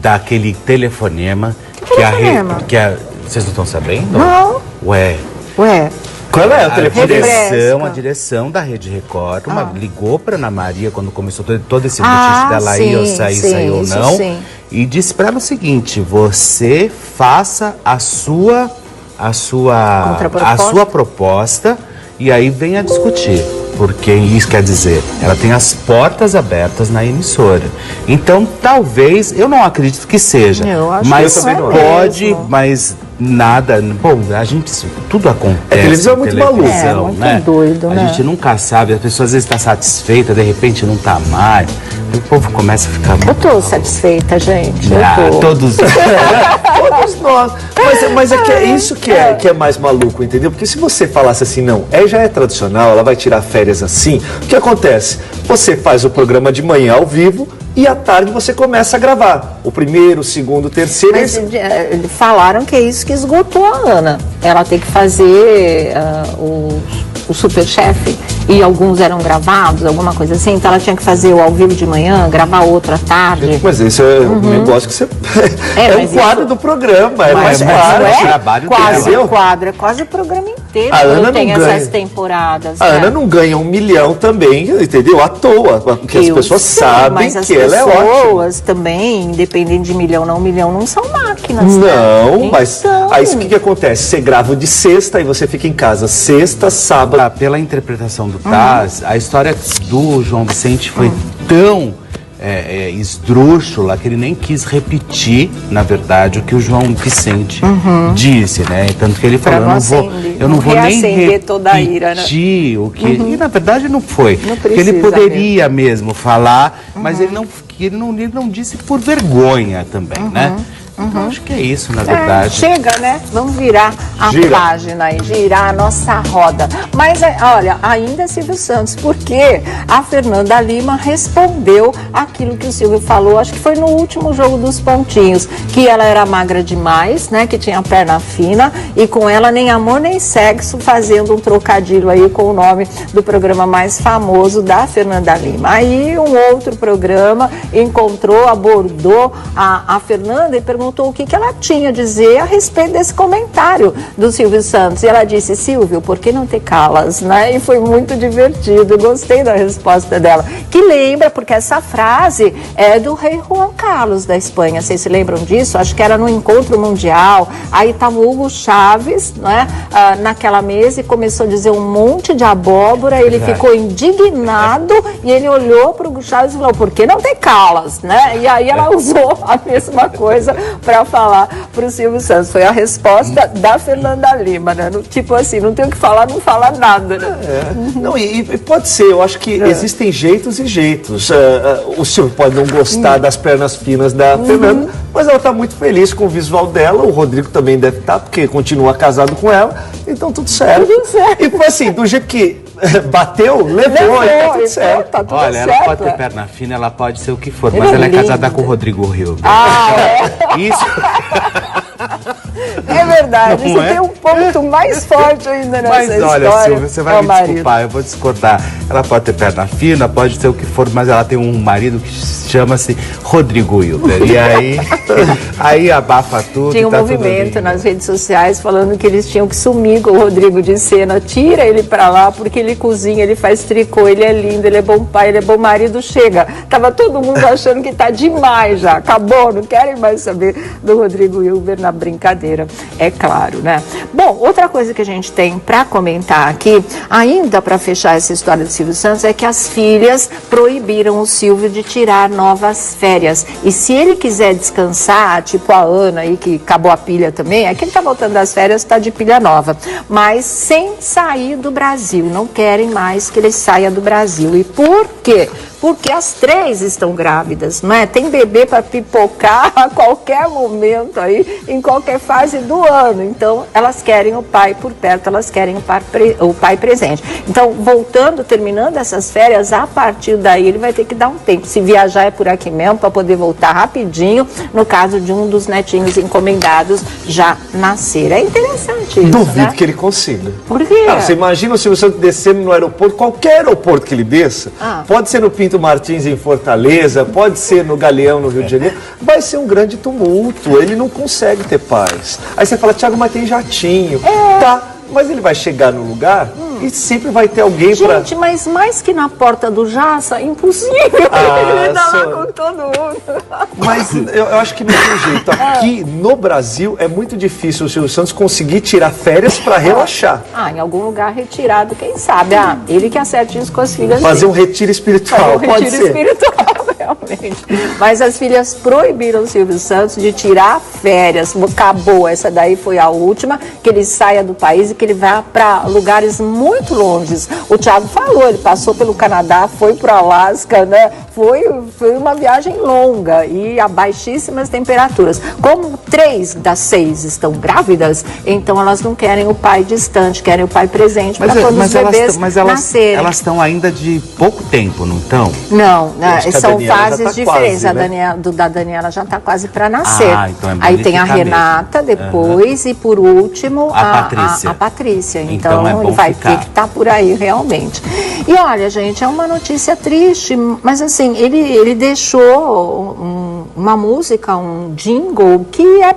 E: daquele telefonema que vocês não estão sabendo?
A: Não.
E: Ué.
D: Qual é o telefone?
E: A direção da Rede Record ligou para Ana Maria quando começou todo esse notícia dela ir ou sair ou não. E disse para ela o seguinte: você faça a sua proposta e aí venha discutir. Porque isso quer dizer, ela tem as portas abertas na emissora. Então, talvez, eu não acredito que seja, mas pode, mas nada. Bom, a gente, tudo acontece. A
D: televisão é muito maluca.
A: É muito doido, né?
E: A gente nunca sabe, a pessoa às vezes está satisfeita, de repente não está mais. O povo começa a ficar.
A: Eu tô satisfeita, gente.
E: Todos.
D: Todos nós. Mas é isso que é mais maluco, entendeu? Porque se você falasse assim, não, já é tradicional, ela vai tirar férias assim, o que acontece? Você faz o programa de manhã ao vivo e à tarde você começa a gravar. O primeiro, o segundo, o terceiro.
A: Mas falaram que é isso que esgotou a Ana. Ela tem que fazer o Superchef e alguns eram gravados, alguma coisa assim. Então ela tinha que fazer o ao vivo de manhã, gravar outro à tarde.
D: Mas isso é um negócio que você... é um quadro do programa, é mais claro.
A: Quase o quadro, é quase o programa inteiro.
D: A Ana não
A: tem
D: ganha.
A: Essas temporadas.
D: A Ana não ganha 1 milhão também, entendeu? À toa, porque as pessoas sabem que ela é ótima.
A: As pessoas também, independente de 1 milhão, não são máquinas.
D: Não,
A: né?
D: mas aí o que acontece? Você grava de sexta e você fica em casa sexta, sábado.
E: Pela interpretação do Taz, a história do João Vicente foi tão esdrúxula que ele nem quis repetir, na verdade, o que o João Vicente disse, né? Tanto que ele falou, eu não vou nem repetir
A: toda a ira, né?
E: o que... E na verdade não foi. Porque ele poderia mesmo falar, mas ele não disse por vergonha também, né? Então, acho que é isso, na verdade.
A: Chega, né? Vamos virar a página e girar a nossa roda. Mas, olha, ainda é Silvio Santos, porque a Fernanda Lima respondeu aquilo que o Silvio falou, acho que foi no último jogo dos pontinhos, que ela era magra demais, né? Que tinha perna fina, e com ela nem amor nem sexo, fazendo um trocadilho aí com o nome do programa mais famoso da Fernanda Lima. Aí um outro programa abordou a Fernanda e perguntou o que ela tinha a dizer a respeito desse comentário do Silvio Santos. E ela disse: Silvio, por que não ter calas? Né? E foi muito divertido, gostei da resposta dela. Que lembra, porque essa frase é do rei Juan Carlos da Espanha. Vocês se lembram disso? Acho que era no encontro mundial. Aí estava o Hugo Chávez, né, naquela mesa e começou a dizer um monte de abóbora. Ele ficou indignado e ele olhou para o Hugo Chávez e falou: por que não ter calas? Né? E aí ela usou a mesma coisa para falar para o Silvio Santos. Foi a resposta da Fernanda Lima, né? Tipo assim, não tem o que falar, não fala nada, né?
D: Não, e pode ser, eu acho que existem jeitos e jeitos. O Silvio pode não gostar das pernas finas da Fernanda, mas ela está muito feliz com o visual dela, o Rodrigo também deve estar, porque continua casado com ela, então tudo certo. Tudo certo. E foi assim, do jeito que bateu, levou, e tá tudo certo.
A: Tá tudo
E: Olha,
A: certo,
E: ela pode ter perna fina, ela pode ser o que for, mas ela é casada com o Rodrigo Hilbert.
A: Ah,
E: Isso.
A: É verdade,
E: Não
A: você
E: é?
A: tem um ponto mais forte ainda nessa
E: Mas olha,
A: história.
E: Silvia, você vai me desculpar, eu vou discordar. Ela pode ter perna fina, pode ser o que for, mas ela tem um marido que chama-se Rodrigo Wilder. E aí abafa tudo.
A: Tinha um movimento nas redes sociais falando que eles tinham que sumir com o Rodrigo de cena. Tira ele pra lá, porque ele cozinha, ele faz tricô, ele é lindo, ele é bom pai, ele é bom marido. Chega. Tava todo mundo achando que tá demais já. Acabou, não querem mais saber do Rodrigo Wilder na brincadeira. É claro, né? Bom, outra coisa que a gente tem pra comentar aqui, ainda pra fechar essa história do Silvio Santos, é que as filhas proibiram o Silvio de tirar novas férias. E se ele quiser descansar, tipo a Ana aí, que acabou a pilha também, é que ele tá voltando das férias, tá de pilha nova. Mas sem sair do Brasil. Não querem mais que ele saia do Brasil. E por quê? Porque as 3 estão grávidas, não é? Tem bebê para pipocar a qualquer momento aí, em qualquer fase do ano. Então, elas querem o pai por perto, elas querem o pai presente. Então, voltando, terminando essas férias, a partir daí ele vai ter que dar um tempo. Se viajar é por aqui mesmo, para poder voltar rapidinho, no caso de um dos netinhos encomendados já nascer. É interessante isso,
D: Duvido
A: né?
D: que ele consiga.
A: Por quê?
D: Você imagina o Silvio Santos descendo no aeroporto, qualquer aeroporto que ele desça, pode ser no Pinto Martins em Fortaleza, pode ser no Galeão no Rio de Janeiro, vai ser um grande tumulto, ele não consegue ter paz. Aí você fala, Thiago, mas tem jatinho. Tá, mas ele vai chegar no lugar e sempre vai ter alguém pra...
A: Gente, mas mais que na porta do Jaça, impossível. Ele tá lá com todo mundo.
D: Mas eu acho que não tem jeito. Aqui no Brasil é muito difícil o Silvio Santos conseguir tirar férias pra relaxar.
A: Em algum lugar retirado, quem sabe? Ele que acerte isso com as filhas
D: Fazer
A: dele.
D: um retiro espiritual, pode ser.
A: Espiritual, realmente. Mas as filhas proibiram o Silvio Santos de tirar férias. Acabou, essa daí foi a última, que ele saia do país e que ele vá para lugares muito longes. O Thiago falou, ele passou pelo Canadá, foi para o Alasca, né? Foi uma viagem longa e a baixíssimas temperaturas. Como 3 das 6 estão grávidas, então elas não querem o pai distante, querem o pai presente para quando os bebês nascerem.
E: Elas estão ainda de pouco tempo, não estão?
A: Não, são fases
D: tá
A: diferentes.
D: quase, né?
A: Da Daniela já está quase para nascer.
E: Então é
A: aí tem a
E: ficar
A: Renata
E: mesmo.
A: depois e por último
E: a
A: Patrícia.
E: Então é bom
A: ele vai
E: ficar.
A: ter que estar por aí realmente. E olha, gente, é uma notícia triste, mas assim, ele deixou uma música, um jingle que é